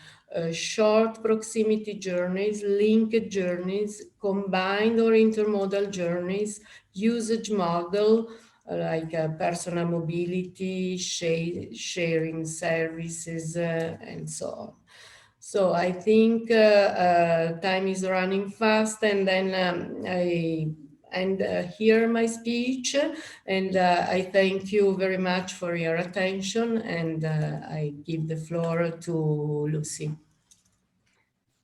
short proximity journeys, linked journeys, combined or intermodal journeys, usage model, like personal mobility, sharing services, and so on. So I think time is running fast, and then I end here my speech, and I thank you very much for your attention, and I give the floor to Lucy.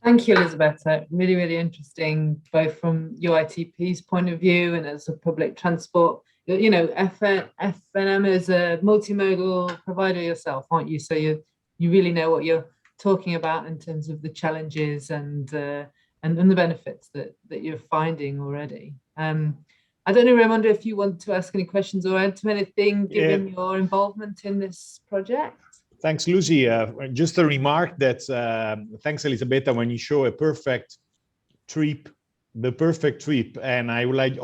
Thank you, Elisabetta. Really, really interesting, both from UITP's point of view and as a public transport. You know, FNM is a multimodal provider yourself, aren't you? So you really know what you're talking about in terms of the challenges and the benefits that you're finding already. I don't know, Raimondo, if you want to ask any questions or add to anything, given your involvement in this project. Thanks, Lucy. Just a remark that thanks, Elisabetta, when you show a perfect trip, the perfect trip, and I would like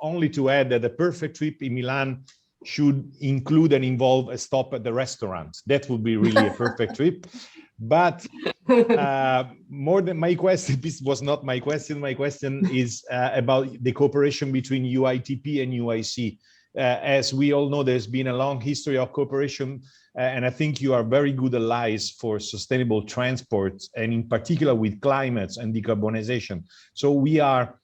only to add that the perfect trip in Milan should include and involve a stop at the restaurant. That would be really a perfect trip. But more than my question, this was not my question. My question is about the cooperation between UITP and UIC. As we all know, there's been a long history of cooperation, and I think you are very good allies for sustainable transport, and in particular with climate and decarbonization. So we are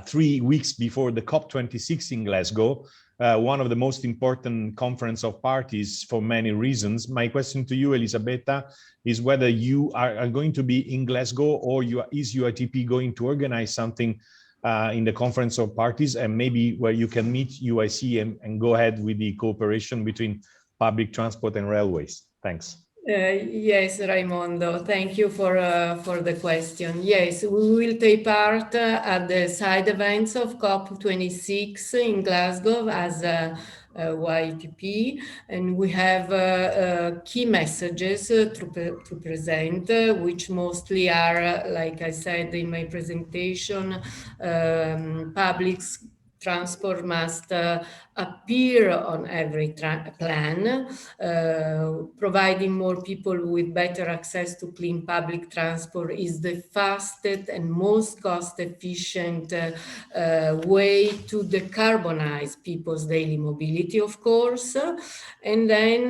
3 weeks before the COP26 in Glasgow, one of the most important conference of parties for many reasons. My question to you, Elisabetta, is whether you are going to be in Glasgow, or is UITP going to organize something in the conference of parties, and maybe where you can meet UIC and go ahead with the cooperation between public transport and railways. Thanks. Yes, Raimondo, thank you for the question. Yes, we will take part at the side events of COP26 in Glasgow as YTP, and we have key messages to present, which mostly are, like I said in my presentation, public transport must appear on every plan, providing more people with better access to clean public transport is the fastest and most cost-efficient way to decarbonize people's daily mobility, of course. And then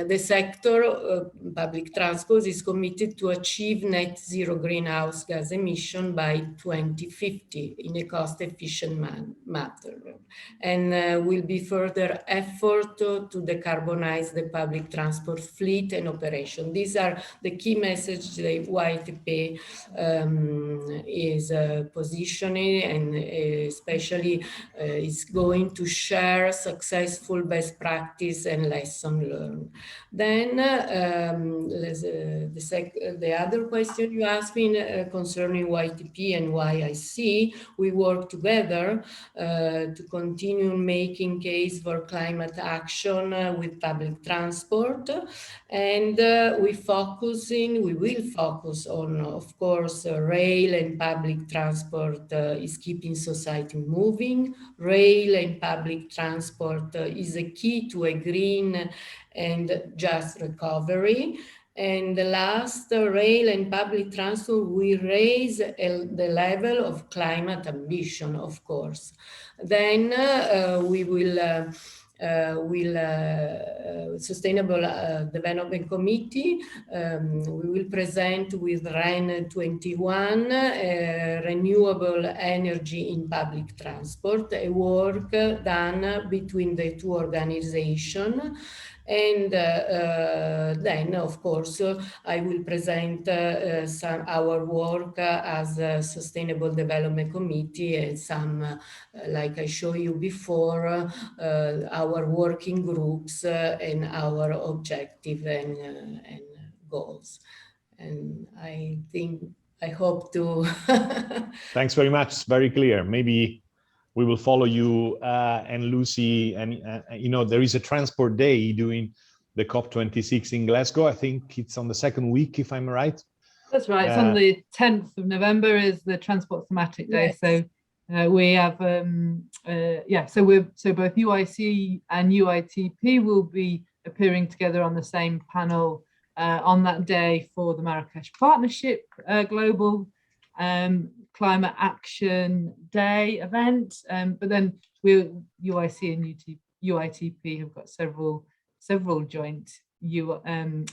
the sector, public transport, is committed to achieve net zero greenhouse gas emission by 2050 in a cost-efficient manner. And will be further effort to decarbonize the public transport fleet and operation. These are the key messages the YTP is positioning, and especially is going to share successful best practice and lesson learned. Then the other question you asked me concerning YTP and YIC, we work together together to continue making case for climate action with public transport. And we will focus on, of course, rail and public transport is keeping society moving. Rail and public transport is a key to a green and just recovery. And the last, rail and public transport will raise the level of climate ambition, of course. Then we will Sustainable Development Committee, we will present with REN 21 renewable energy in public transport, a work done between the two organizations. And then, of course, I will present our work as a Sustainable Development Committee and some, like I showed you before, our working groups and our objective and goals. And I hope to. Thanks very much. It's very clear. Maybe we will follow you and Lucy. And there is a transport day during the COP26 in Glasgow. I think it's on the second week, if I'm right. That's right. It's on the 10th of November is the Transport Thematic Day. Yes. So we have, so both UIC and UITP will be appearing together on the same panel on that day for the Marrakesh Partnership Global Climate Action Day event. But then UIC and UITP have got several joint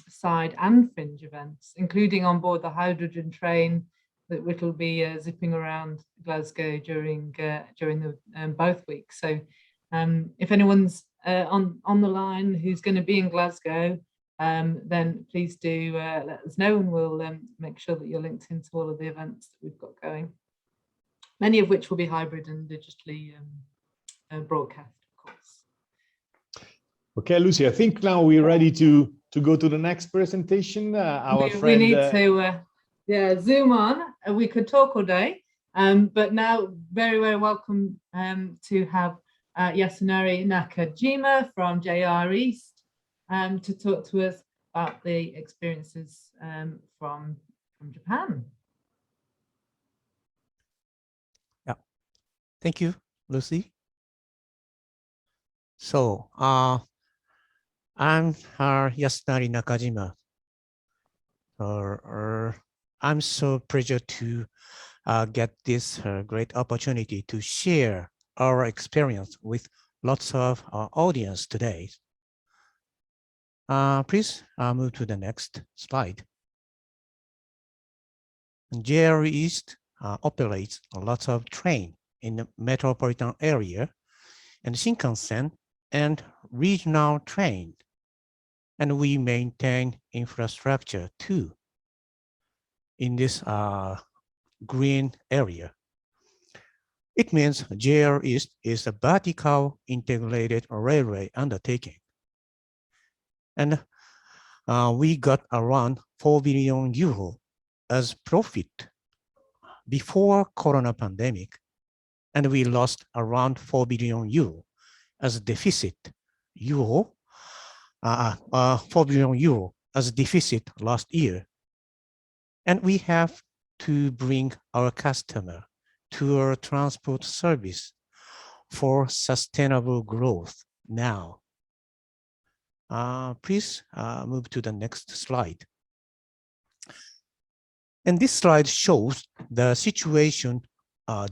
side and fringe events, including on board the hydrogen train that will be zipping around Glasgow during the both weeks. So if anyone's on the line who's going to be in Glasgow, then please do let us know, and we'll make sure that you're linked into all of the events that we've got going, many of which will be hybrid and digitally broadcast, of course. Okay, Lucy, I think now we're ready to go to the next presentation. We need to zoom on. We could talk all day, but now very, very welcome to have Yasunari Nakajima from JR East to talk to us about the experiences from Japan. Yeah, thank you, Lucy. So I'm Yasunari Nakajima. I'm so pleased to get this great opportunity to share our experience with lots of audience today. Please move to the next slide. JR East operates lots of train in the metropolitan area and Shinkansen and regional train. And we maintain infrastructure too in this green area. It means JR East is a vertical integrated railway undertaking. And we got around 4 billion euro as profit before Corona pandemic, and we lost around 4 billion euro as deficit 4 billion euro as deficit last year. And we have to bring our customer to our transport service for sustainable growth now. Please move to the next slide. And this slide shows the situation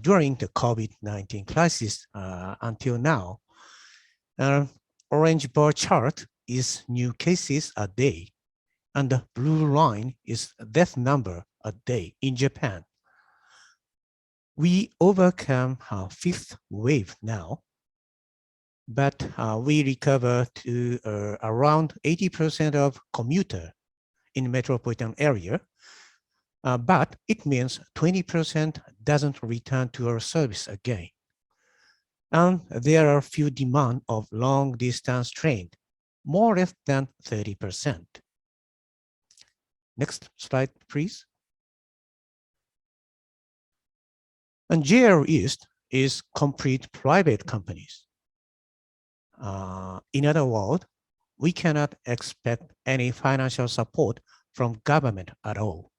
during the COVID-19 crisis until now. Orange bar chart is new cases a day, and the blue line is death number a day in Japan. We overcome our 5th wave now, but we recover to around 80% of commuter in metropolitan area, but it means 20% doesn't return to our service again. And there are few demand of long distance train, more or less than 30%. Next slide, please. And JR East is complete private companies. In other words, we cannot expect any financial support from government at all.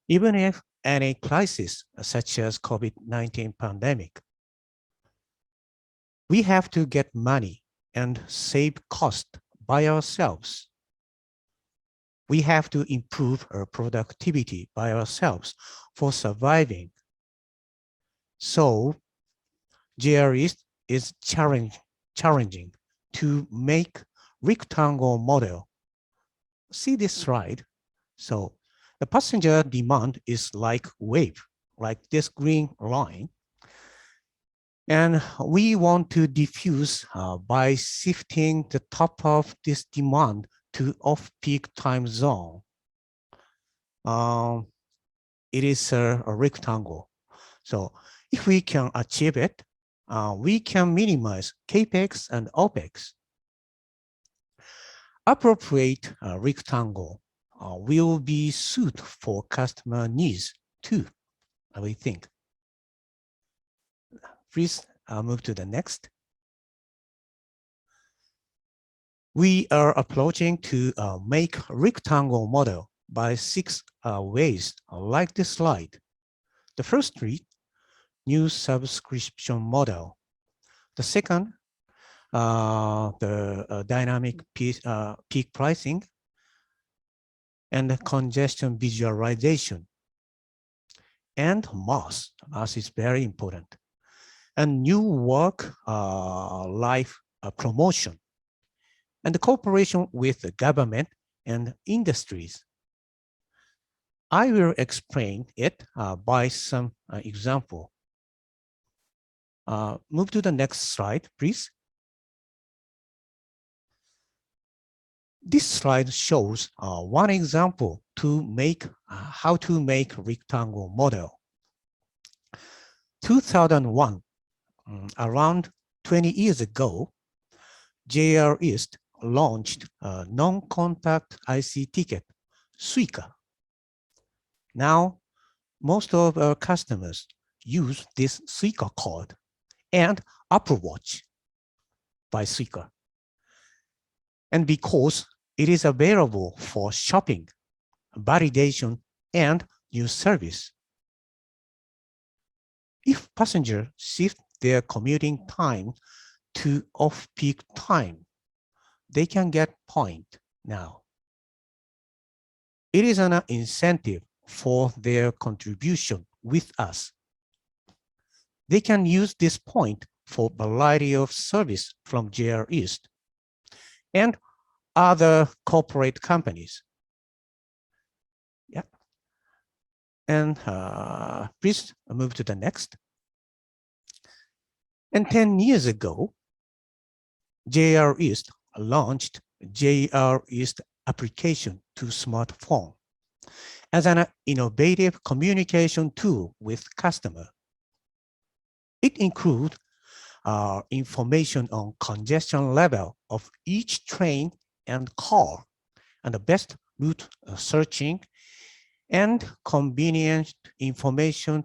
Even if any crisis such as COVID-19 pandemic, we have to get money and save cost by ourselves. We have to improve our productivity by ourselves for surviving. So JR East is challenging to make rectangle model. See this slide. So the passenger demand is like wave, like this green line. And we want to diffuse by shifting the top of this demand to off-peak time zone. It is a rectangle. So if we can achieve it, we can minimize CAPEX and OPEX. Appropriate rectangle will be suited for customer needs too, I think. Please move to the next. We are approaching to make rectangle model by 6 ways, like this slide. The first 3, new subscription model. The second, the dynamic peak pricing and congestion visualization. And mass is very important. And new work life promotion, and the cooperation with the government and industries. I will explain it by some example. Move to the next slide, please. This slide shows one example to make how to make rectangle model. 2001, around 20 years ago, JR East launched a non-contact IC ticket, Suica. Now, most of our customers use this Suica card and Apple Watch by Suica. And because it is available for shopping, validation, and new service. If passengers shift their commuting time to off-peak time, they can get point now. It is an incentive for their contribution with us. They can use this point for a variety of service from JR East and other corporate companies. Yeah. And please move to the next. And 10 years ago, JR East launched JR East application to smartphone as an innovative communication tool with customer. It includes information on congestion level of each train and car, and the best route searching, and convenient information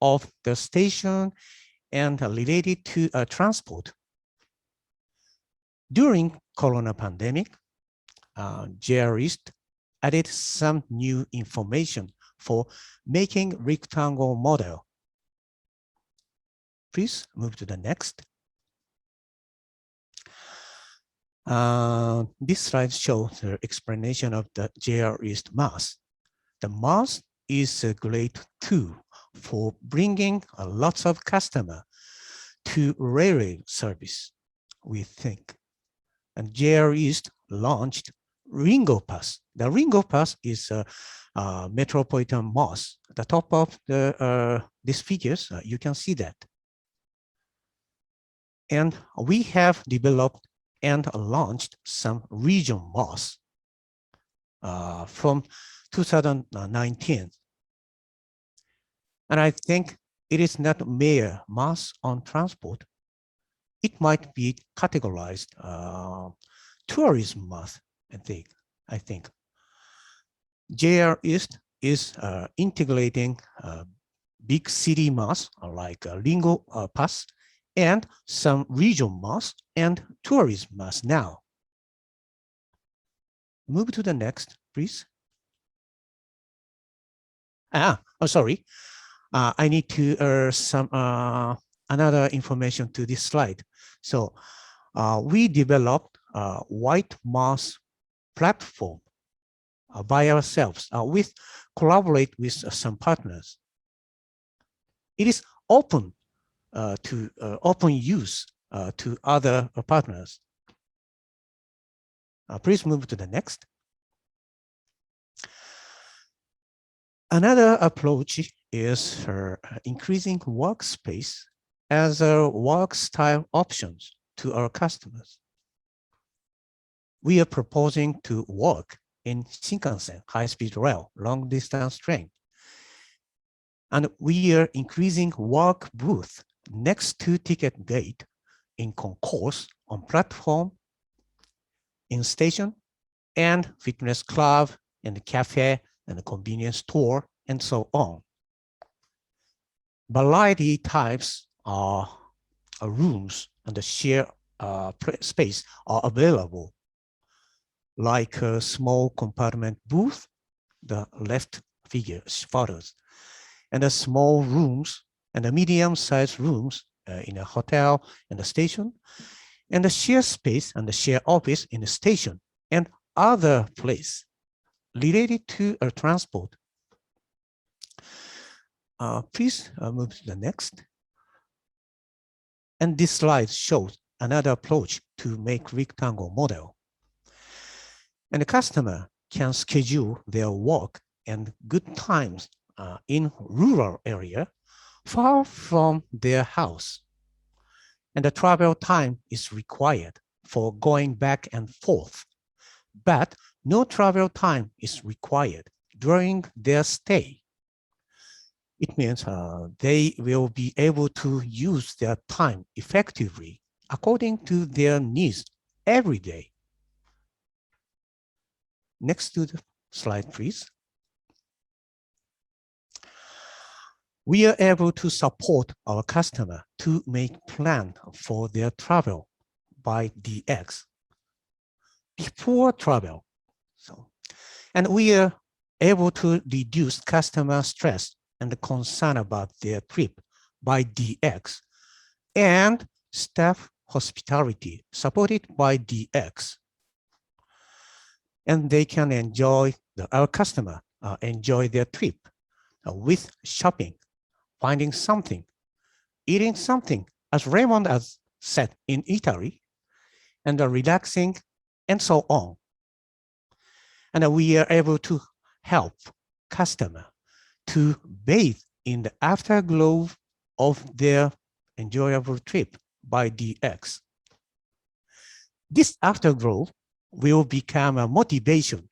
of the station and related to transport. During Corona pandemic, JR East added some new information for making rectangle model. Please move to the next. This slide shows the explanation of the JR East mass. The mass is a great tool for bringing lots of customers to railway service, we think. And JR East launched Ringo Pass. The Ringo Pass is a metropolitan mass. At the top of these figures, you can see that. And we have developed and launched some region mass from 2019. And I think it is not mere mass on transport. It might be categorized tourism mass, I think. JR East is integrating big city mass like Ringo Pass, and some region mass and tourism mass now. Move to the next, please. Sorry. I need to some another information to this slide. So we developed a white mass platform by ourselves with collaborate with some partners. It is open to open use to other partners. Please move to the next. Another approach is increasing workspace as a work style options to our customers. We are proposing to work in Shinkansen, high-speed rail, long-distance train. And we are increasing work booth next to ticket gate in concourse, on platform, in station, and fitness club, and cafe, and a convenience store, and so on. Variety types of rooms and the share space are available, like a small compartment booth, the left figure photos, and the small rooms and the medium-sized rooms in a hotel and a station, and the share space and the share office in the station and other place related to transport. Please move to the next. And this slide shows another approach to make rectangle model. And the customer can schedule their work and good times in rural area far from their house. And the travel time is required for going back and forth, but no travel time is required during their stay. It means they will be able to use their time effectively according to their needs every day. Next to the slide, please. We are able to support our customer to make plan for their travel by DX before travel. And we are able to reduce customer stress and concern about their trip by DX and staff hospitality supported by DX. And they can enjoy, our customer enjoy their trip with shopping, finding something, eating something, as Raymond has said, in Italy, and relaxing, and so on. And we are able to help customer to bathe in the afterglow of their enjoyable trip by DX. This afterglow will become a motivation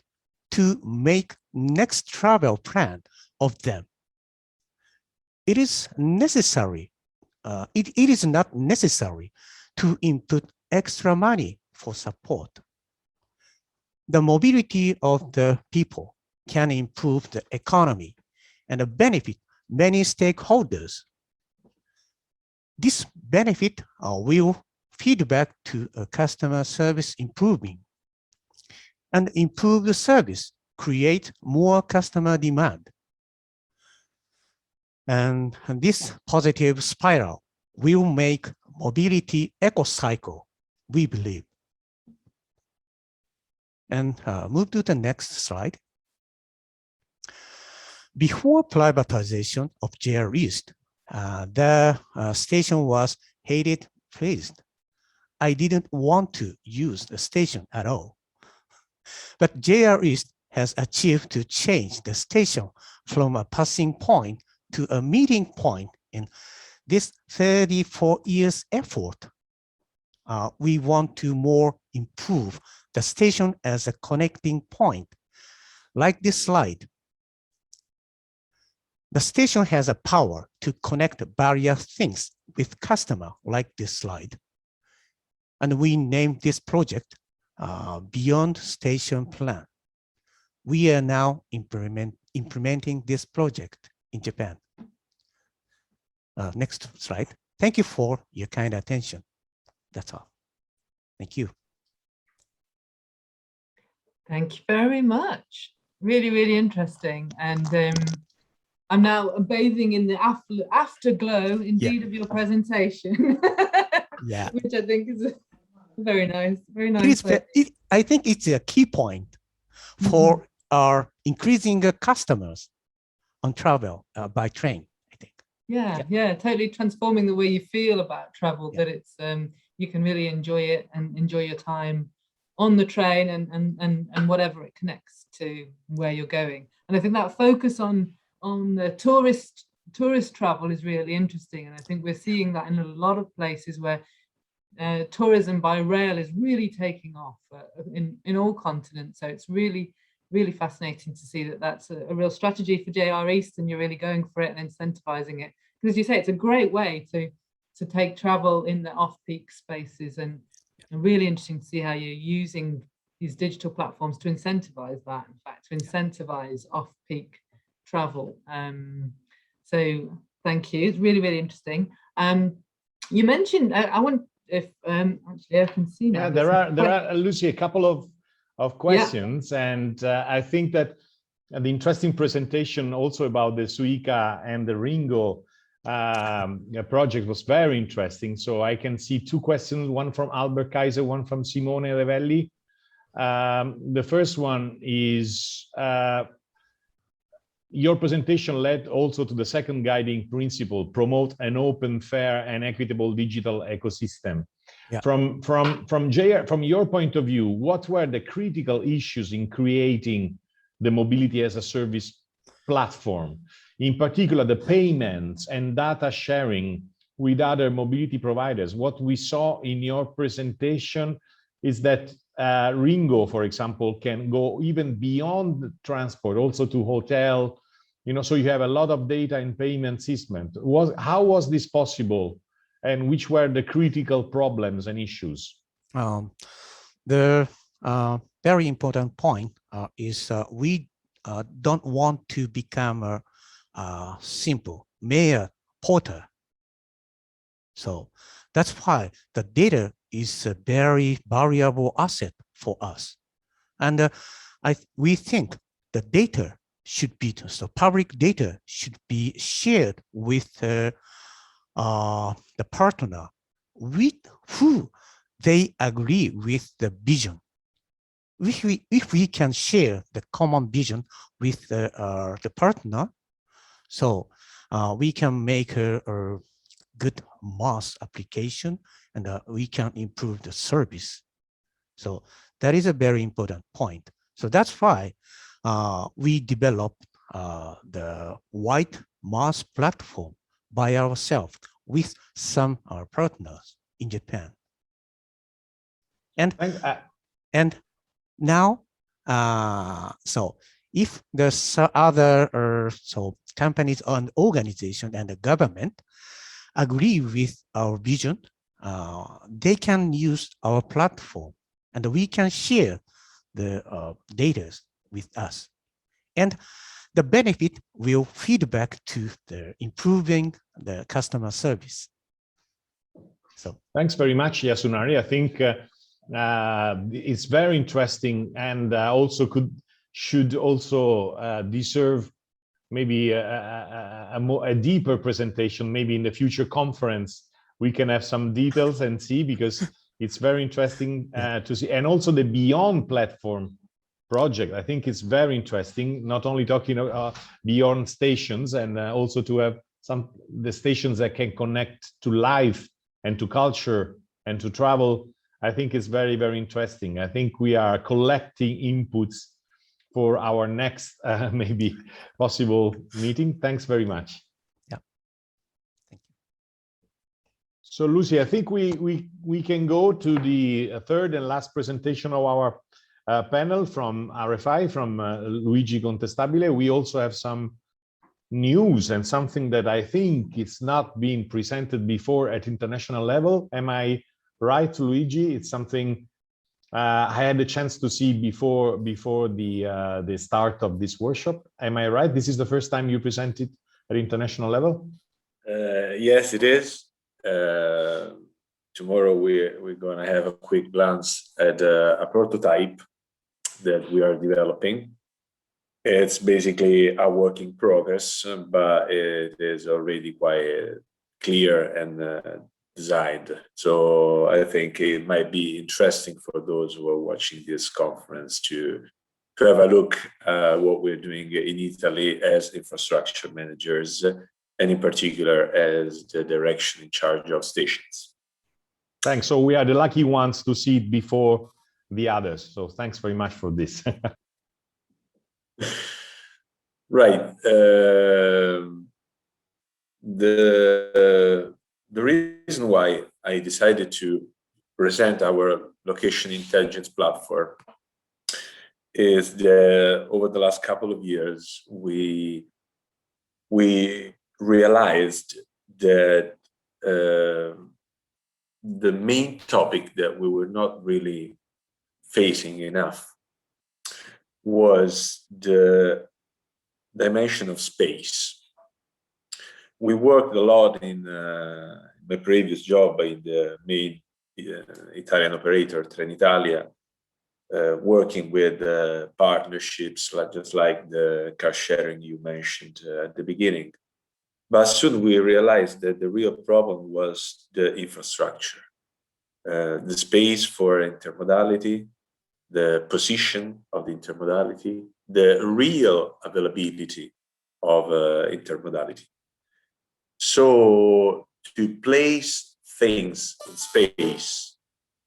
to make next travel plan of them. It is necessary, it is not necessary to input extra money for support. The mobility of the people can improve the economy and benefit many stakeholders. This benefit will feed back to a customer service improving, and improve the service, create more customer demand. And this positive spiral will make mobility eco-cycle, we believe. And move to the next slide. Before privatization of JR East, the station was hated, praised. I didn't want to use the station at all. But JR East has achieved to change the station from a passing point to a meeting point in this 34 years effort. We want to more improve the station as a connecting point, like this slide. The station has a power to connect various things with customer, like this slide. And we named this project Beyond Station Plan. We are now implementing this project in Japan. Next slide. Thank you for your kind attention. That's all. Thank you. Thank you very much. Really, really interesting. And I'm now bathing in the afterglow, indeed, of your presentation. Yeah. Which I think is very nice. Very nice. I think it's a key point for our increasing customers on travel by train, I think. Yeah, totally transforming the way you feel about travel, that it's you can really enjoy it and enjoy your time on the train and whatever it connects to where you're going. And I think that focus on the tourist travel is really interesting. And I think we're seeing that in a lot of places where tourism by rail is really taking off in all continents. So it's really, really fascinating to see that that's a real strategy for JR East, and you're really going for it and incentivizing it. Because as you say, it's a great way to take travel in the off-peak spaces, and really interesting to see how you're using these digital platforms to incentivize that, in fact, to incentivize off-peak travel. So thank you. It's really, really interesting. You mentioned, I want, if actually I can see now. Yeah, there are, Lucy, a couple of questions, and I think that the interesting presentation also about the Suica and the Ringo project was very interesting. So I can see two questions, one from Albert Kaiser, one from Simone Revelli. The first one is, your presentation led also to the second guiding principle: promote an open, fair, and equitable digital ecosystem. Yeah. From your point of view, what were the critical issues in creating the mobility as a service platform? In particular, the payments and data sharing with other mobility providers. What we saw in your presentation is that Ringo, for example, can go even beyond transport, also to hotel. So you have a lot of data in payment system. How was this possible, and which were the critical problems and issues? The very important point is we don't want to become a simple mere porter. So that's why the data is a very valuable asset for us. And we think the data should be, so public data should be shared with the partner with who they agree with the vision. If we can share the common vision with the partner, so we can make a good mass application, and we can improve the service. So that is a very important point. So that's why we developed the white mass platform by ourselves with some partners in Japan. And now, so if there's other companies and organizations and the government agree with our vision, they can use our platform, and we can share the data with us. And the benefit will feed back to the improving the customer service. So thanks very much, Yasunari. I think it's very interesting, and also should also deserve maybe a deeper presentation. Maybe in the future conference we can have some details and see, because it's very interesting to see. And also the Beyond platform project, I think it's very interesting, not only talking beyond stations, and also to have the stations that can connect to life and to culture and to travel. I think it's very, very interesting. I think we are collecting inputs for our next maybe possible meeting. Thanks very much. Yeah. Thank you. So Lucy, I think we can go to the third and last presentation of our panel from RFI, from Luigi Contestabile. We also have some news and something that I think it's not being presented before at international level. Am I right, Luigi? It's something I had the chance to see before the start of this workshop. Am I right? This is the first time you presented at international level? Yes, it is. Tomorrow we're going to have a quick glance at a prototype that we are developing. It's basically a work in progress, but it is already quite clear and designed. So I think it might be interesting for those who are watching this conference to have a look at what we're doing in Italy as infrastructure managers, and in particular as the direction in charge of stations. Thanks. So we are the lucky ones to see it before the others. So thanks very much for this. Right. The reason why I decided to present our location intelligence platform is that over the last couple of years, we realized that the main topic that we were not really facing enough was the dimension of space. We worked a lot in my previous job in the main Italian operator, Trenitalia, working with partnerships just like the car sharing you mentioned at the beginning. But soon we realized that the real problem was the infrastructure, the space for intermodality, the position of the intermodality, the real availability of intermodality. So to place things in space,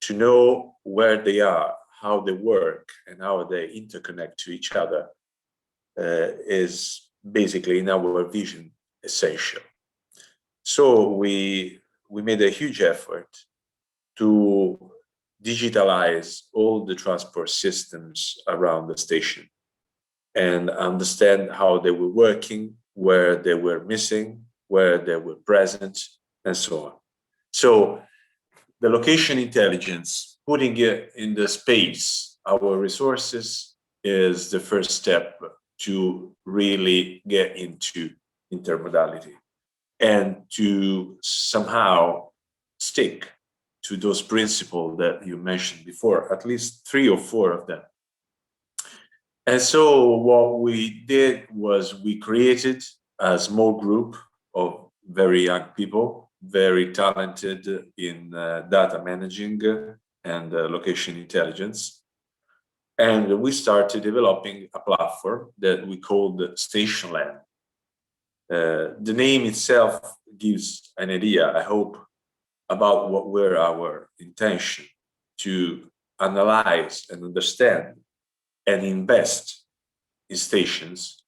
to know where they are, how they work, and how they interconnect to each other is basically, in our vision, essential. So we made a huge effort to digitalize all the transport systems around the station and understand how they were working, where they were missing, where they were present, and so on. So the location intelligence, putting it in the space, our resources, is the first step to really get into intermodality and to somehow stick to those principles that you mentioned before, at least 3 or 4 of them. And so what we did was we created a small group of very young people, very talented in data managing and location intelligence. And we started developing a platform that we called StationLand. The name itself gives an idea, I hope, about what were our intention: to analyze and understand and invest in stations,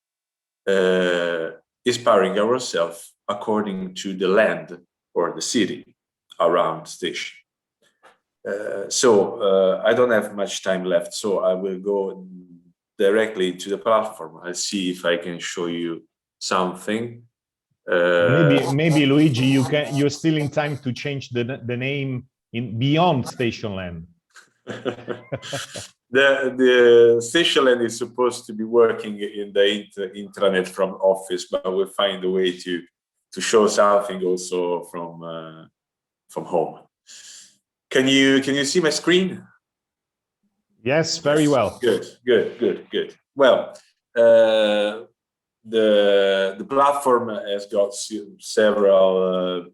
inspiring ourselves according to the land or the city around the station. So I don't have much time left, so I will go directly to the platform. I'll see if I can show you something. Maybe Luigi, you're still in time to change the name in beyond StationLand. The StationLand is supposed to be working in the intranet from office, but we'll find a way to show something also from home. Can you see my screen? Yes, very well. Good. Well, the platform has got several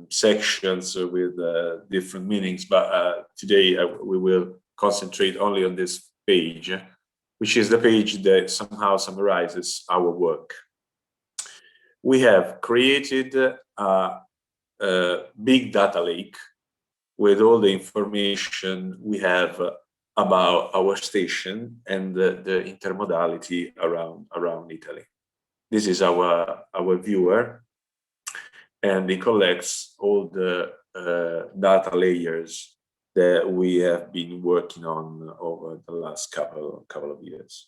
sections with different meanings, but today we will concentrate only on this page, which is the page that somehow summarizes our work. We have created a big data lake with all the information we have about our station and the intermodality around Italy. This is our viewer, and it collects all the data layers that we have been working on over the last couple of years.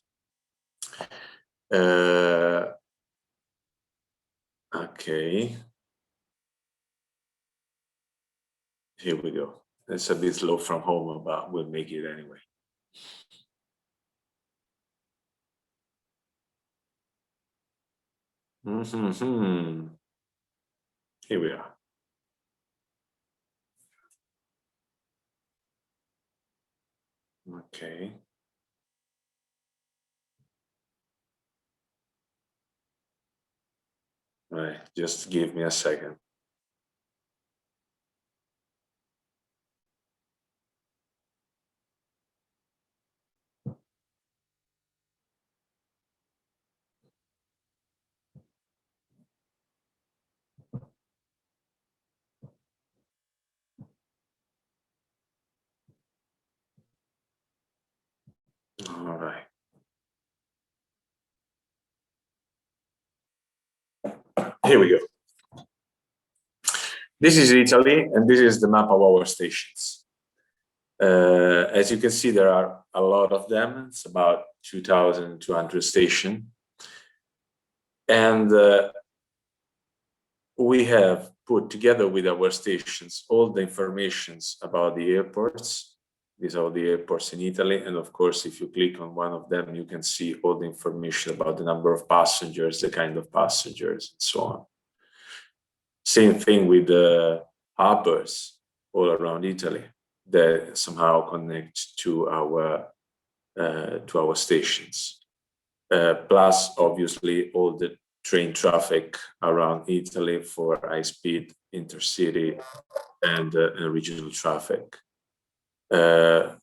Okay. Here we go. It's a bit slow from home, but we'll make it anyway. Here we are. Okay. Right, just give me a second. All right. Here we go. This is Italy, and this is the map of our stations. As you can see, there are a lot of them. It's about 2,200 stations. And we have put together with our stations all the informations about the airports. These are the airports in Italy. And of course, if you click on one of them, you can see all the information about the number of passengers, the kind of passengers, and so on. Same thing with the harbors all around Italy that somehow connect to our stations. Plus, obviously, all the train traffic around Italy for high-speed, intercity, and regional traffic.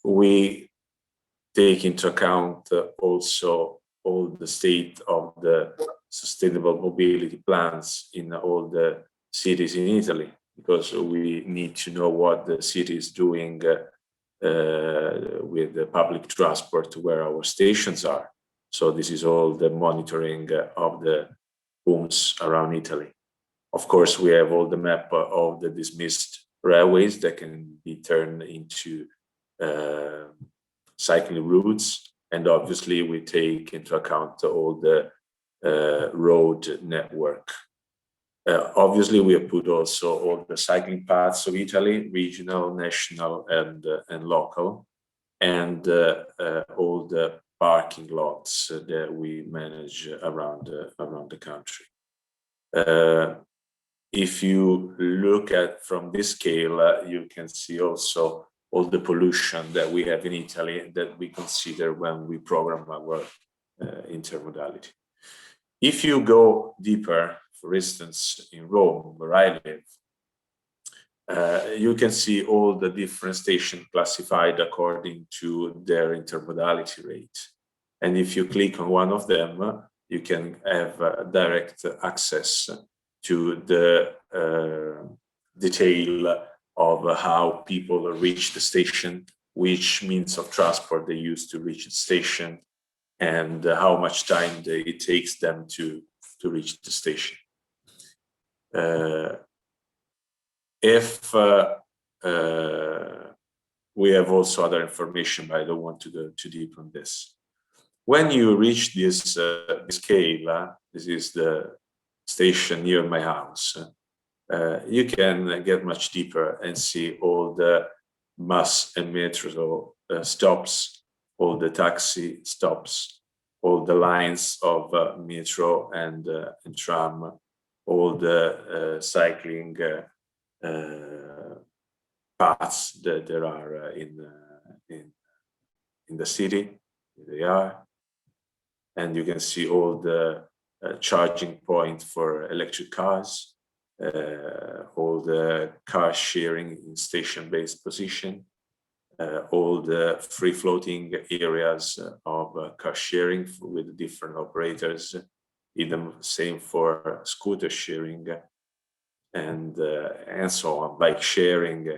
We take into account also all the state of the sustainable mobility plans in all the cities in Italy, because we need to know what the city is doing with the public transport where our stations are. So this is all the monitoring of the booms around Italy. Of course, we have all the map of the dismissed railways that can be turned into cycling routes. And obviously, we take into account all the road network. Obviously, we have put also all the cycling paths of Italy, regional, national, and local, and all the parking lots that we manage around the country. If you look at from this scale, you can see also all the pollution that we have in Italy that we consider when we program our intermodality. If you go deeper, for instance, in Rome, where I live, you can see all the different stations classified according to their intermodality rate. And if you click on one of them, you can have direct access to the detail of how people reach the station, which means of transport they use to reach the station, and how much time it takes them to reach the station. If we have also other information, but I don't want to go too deep on this. When you reach this scale, this is the station near my house, you can get much deeper and see all the bus and metro stops, all the taxi stops, all the lines of metro and tram, all the cycling paths that there are in the city. They are, and you can see all the charging points for electric cars, all the car sharing in station-based position, all the free-floating areas of car sharing with different operators, even same for scooter sharing, and so on, bike sharing,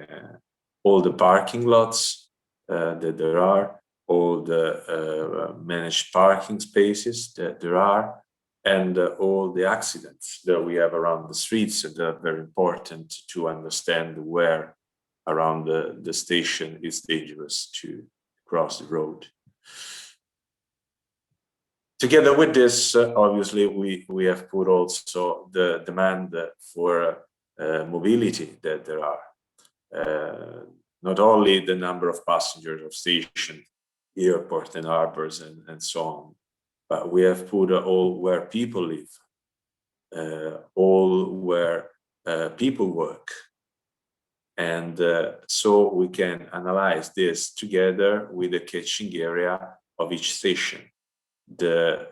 all the parking lots that there are, all the managed parking spaces that there are, and all the accidents that we have around the streets that are very important to understand where around the station it's dangerous to cross the road. Together with this, obviously, we have put also the demand for mobility that there are. Not only the number of passengers of station, airport and harbors and so on, but we have put all where people live, all where people work. And so we can analyze this together with the catching area of each station, the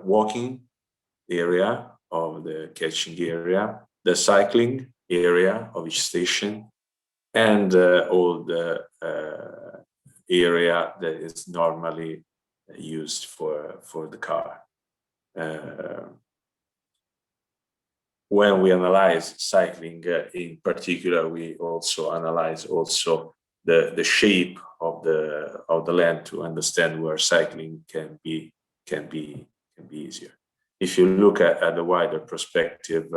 walking area of the catching area, the cycling area of each station, and all the area that is normally used for the car. When we analyze cycling in particular, we also analyze the shape of the land to understand where cycling can be easier. If you look at the wider perspective,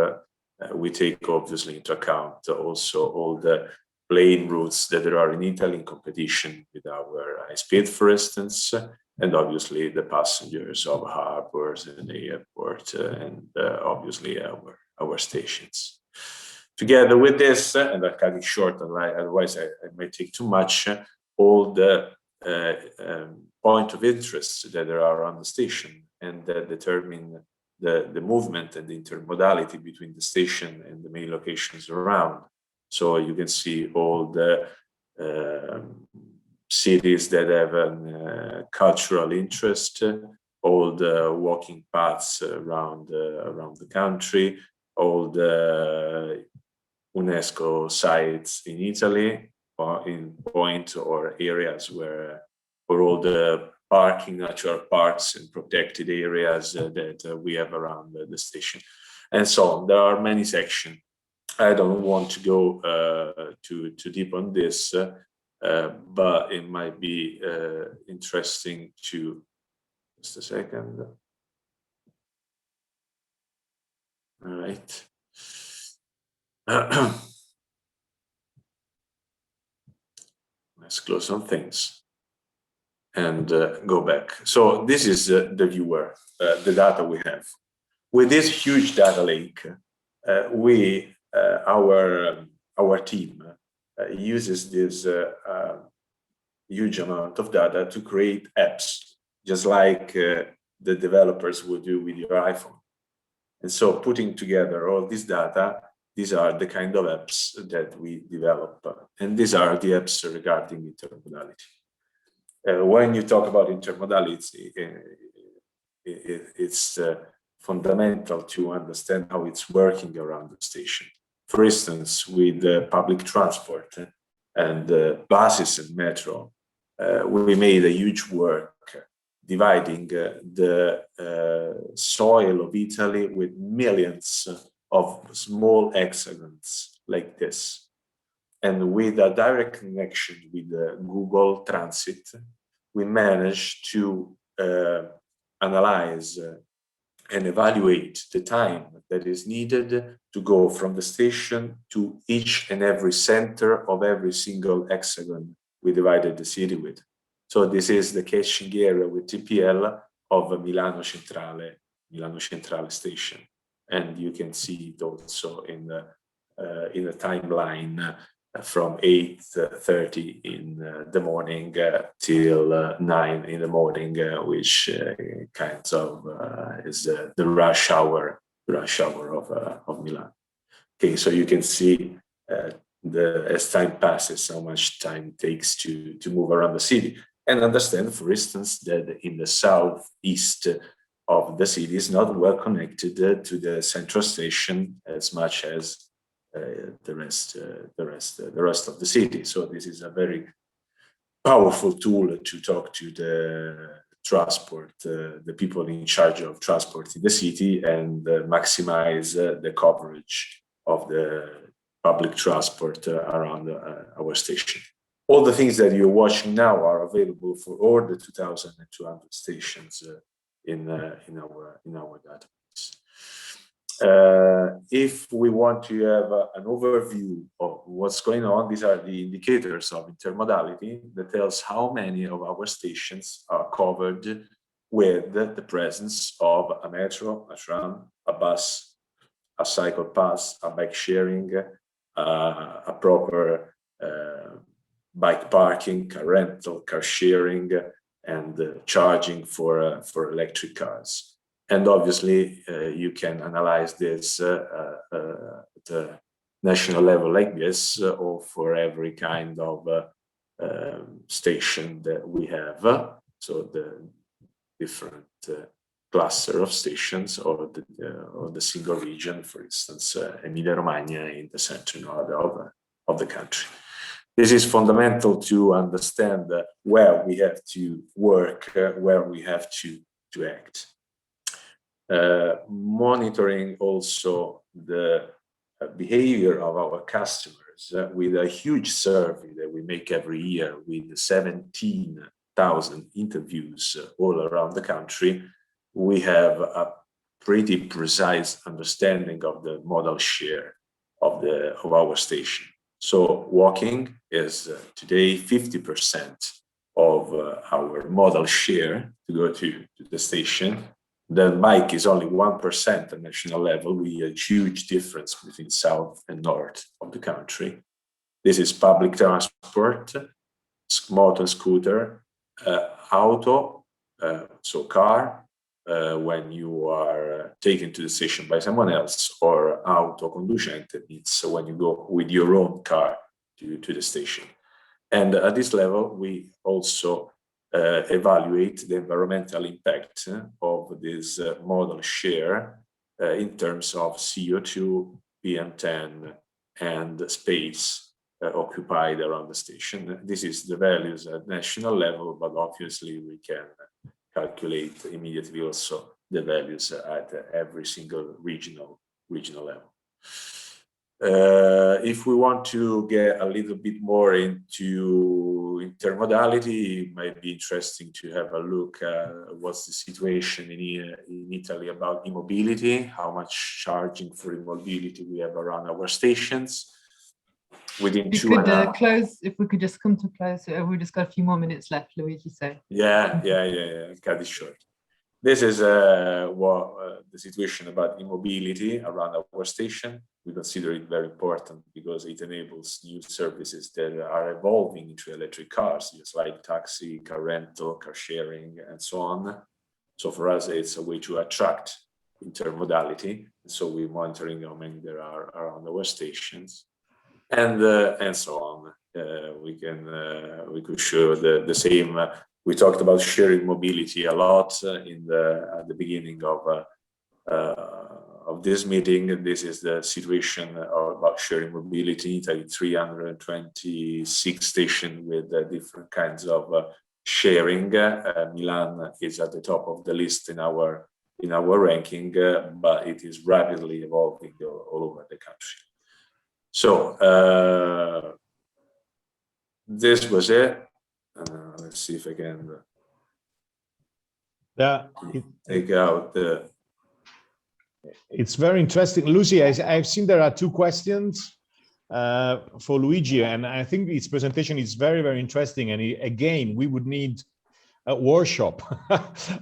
we take obviously into account also all the plane routes that there are in Italy in competition with our high speed, for instance, and obviously the passengers of harbors and the airport, and obviously our stations. Together with this, and I'll cut it short, otherwise I might take too much, all the point of interest that there are on the station and that determine the movement and the intermodality between the station and the main locations around. So you can see all the cities that have a cultural interest, all the walking paths around the country, all the UNESCO sites in Italy, or in point or areas where all the parking, natural parks and protected areas that we have around the station, and so on. There are many sections. I don't want to go too deep on this, but it might be interesting to, just a second. All right. Let's close some things and go back. So this is the viewer, the data we have. With this huge data lake, our team uses this huge amount of data to create apps, just like the developers would do with your iPhone. And so putting together all this data, these are the kind of apps that we develop. And these are the apps regarding intermodality. When you talk about intermodality, it's fundamental to understand how it's working around the station. For instance, with public transport and buses and metro, we made a huge work dividing the soil of Italy with millions of small hexagons like this. And with a direct connection with Google Transit, we managed to analyze and evaluate the time that is needed to go from the station to each and every center of every single hexagon we divided the city with. So this is the catching area with TPL of Milano Centrale station. And you can see it also in the timeline from 8:30 in the morning till 9 in the morning, which kind of is the rush hour of Milan. Okay, so you can see as time passes, how much time it takes to move around the city, and understand, for instance, that in the southeast of the city is not well connected to the central station as much as the rest of the city. So this is a very powerful tool to talk to the transport, the people in charge of transport in the city, and maximize the coverage of the public transport around our station. All the things that you're watching now are available for all the 2,200 stations in our database. If we want to have an overview of what's going on, these are the indicators of intermodality that tells how many of our stations are covered with the presence of a metro, a tram, a bus, a cycle pass, a bike sharing, a proper bike parking, car rental, car sharing, and charging for electric cars. And obviously, you can analyze this at national level like this, or for every kind of station that we have. So the different cluster of stations, or the single region, for instance, Emilia-Romagna in the center north of the country. This is fundamental to understand where we have to work, where we have to act. Monitoring also the behavior of our customers with a huge survey that we make every year with 17,000 interviews all around the country. We have a pretty precise understanding of the modal share of our station. So walking is today 50% of our modal share to go to the station. Then bike is only 1% at national level, with a huge difference between south and north of the country. This is public transport, motor, scooter, auto, so car, when you are taken to the station by someone else, or auto conducente, it's when you go with your own car to the station. And at this level, we also evaluate the environmental impact of this modal share in terms of CO2, PM10, and space occupied around the station. This is the values at national level, but obviously we can calculate immediately also the values at every single regional level. If we want to get a little bit more into intermodality, it might be interesting to have a look at what's the situation in Italy about e-mobility, how much charging for e-mobility we have around our stations. Within we could close, if we could just come to close. We've just got a few more minutes left, Luigi. So yeah. Cut it short. This is what the situation about e-mobility around our station. We consider it very important because it enables new services that are evolving into electric cars, just like taxi, car rental, car sharing, and so on. So for us, it's a way to attract intermodality. So we're monitoring how many there are around our stations, and so on. We could show the same. We talked about sharing mobility a lot at the beginning of this meeting. This is the situation about sharing mobility. Italy, 326 stations with different kinds of sharing. Milan is at the top of the list in our ranking, but it is rapidly evolving all over the country. So this was it. Let's see if I can take out the. It's very interesting, Lucy. I've seen there are two questions for Luigi, and I think his presentation is very, very interesting. And again, we would need a workshop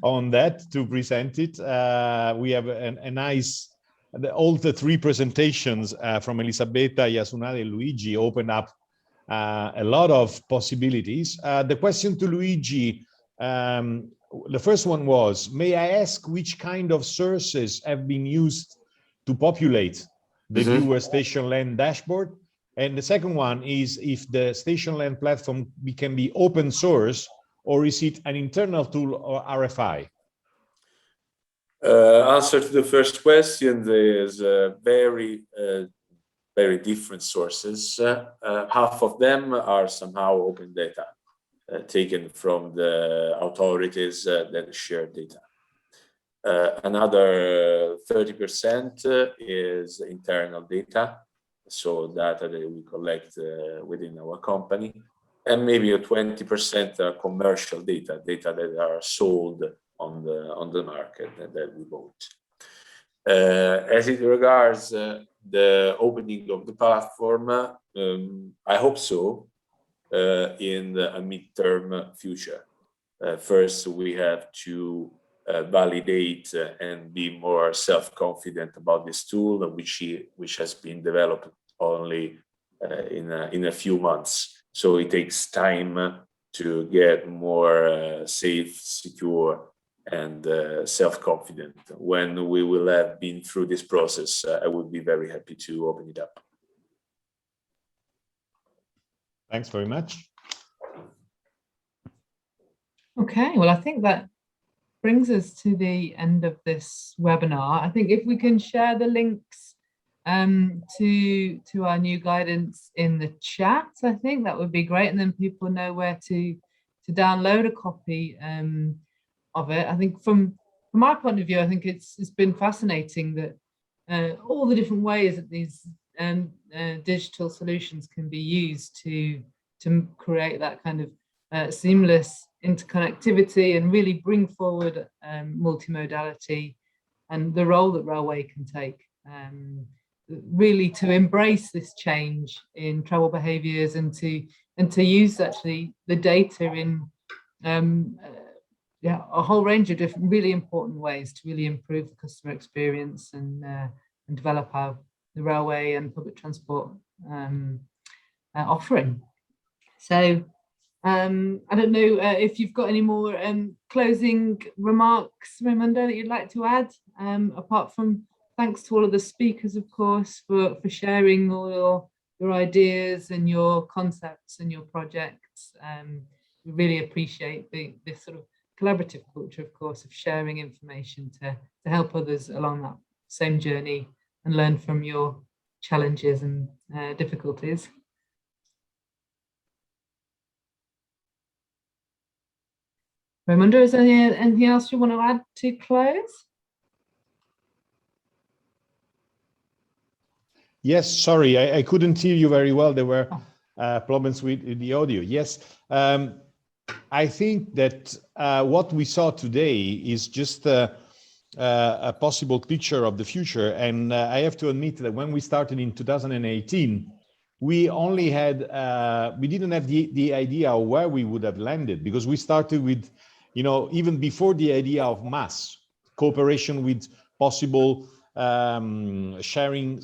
on that to present it. We have a nice. All the three presentations from Elisabetta, Yasunari, and Luigi open up a lot of possibilities. The question to Luigi, the first one was, may I ask which kind of sources have been used to populate the newer station land dashboard? And the second one is if the station land platform can be open source, or is it an internal tool or RFI? Answer to the first question, there's very different sources. Half of them are somehow open data, taken from the authorities that share data. Another 30% is internal data, so data that we collect within our company, and maybe 20% are commercial data that are sold on the market that we bought. As it regards the opening of the platform, I hope so in a midterm future. First, we have to validate and be more self-confident about this tool, which has been developed only in a few months. So it takes time to get more safe, secure, and self-confident. When we will have been through this process, I would be very happy to open it up. Thanks very much. Okay, well, I think that brings us to the end of this webinar. I think if we can share the links to our new guidance in the chat, I think that would be great, and then people know where to download a copy of it. I think from my point of view, I think it's been fascinating that all the different ways that these digital solutions can be used to create that kind of seamless interconnectivity and really bring forward multimodality and the role that railway can take, really to embrace this change in travel behaviours and to use actually the data in a whole range of different really important ways to really improve the customer experience and develop the railway and public transport offering. So I don't know if you've got any more closing remarks, Raimundo, that you'd like to add, apart from thanks to all of the speakers, of course, for sharing all your ideas and your concepts and your projects. We really appreciate this sort of collaborative culture, of course, of sharing information to help others along that same journey and learn from your challenges and difficulties. Raimundo, is there anything else you want to add to close? Yes, sorry, I couldn't hear you very well. There were problems with the audio. Yes, I think that what we saw today is just a possible picture of the future. And I have to admit that when we started in 2018, we only had, we didn't have the idea of where we would have landed, because we started with, you know, even before the idea of mass cooperation with possible sharing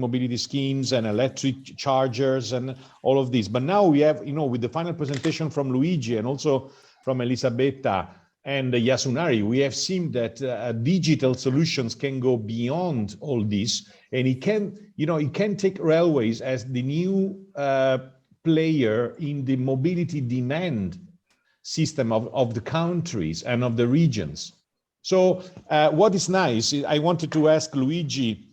mobility schemes and electric chargers and all of this. But now we have, you know, with the final presentation from Luigi and also from Elisabetta and Yasunari, we have seen that digital solutions can go beyond all this, and it can, you know, it can take railways as the new player in the mobility demand system of the countries and of the regions. So what is nice, I wanted to ask Luigi,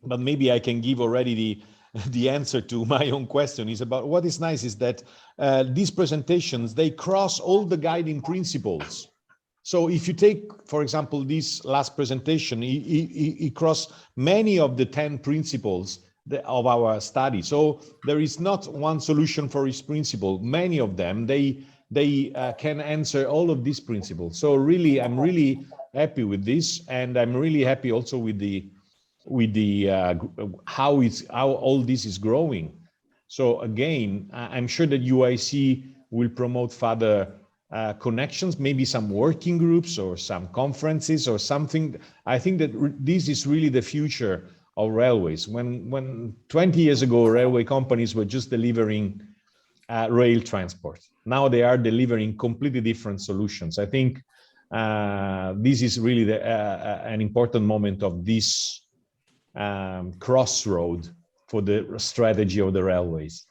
but maybe I can give already the answer to my own question, is about what is nice is that these presentations, they cross all the guiding principles. So if you take, for example, this last presentation, it crossed many of the 10 principles of our study. So there is not one solution for each principle. Many of them, they can answer all of these principles. So really, I'm really happy with this, and I'm really happy also with the how all this is growing. So again, I'm sure that UIC will promote further connections, maybe some working groups or some conferences or something. I think that this is really the future of railways. When 20 years ago, railway companies were just delivering rail transport. Now they are delivering completely different solutions. I think this is really an important moment of this crossroad for the strategy of the railways.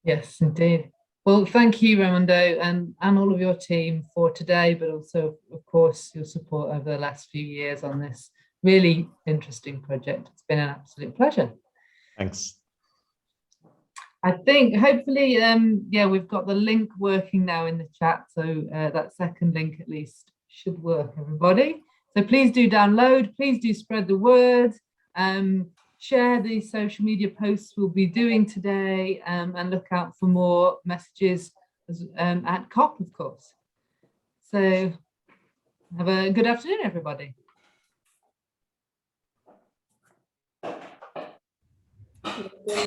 Yes, indeed. Well, thank you, Raimundo, and all of your team for today, but also, of course, your support over the last few years on this really interesting project. It's been an absolute pleasure. Thanks. I think hopefully, yeah, we've got the link working now in the chat. So that second link at least should work, everybody. So please do download, please do spread the word, share the social media posts we'll be doing today, and look out for more messages at COP, of course. So have a good afternoon, everybody. Okay.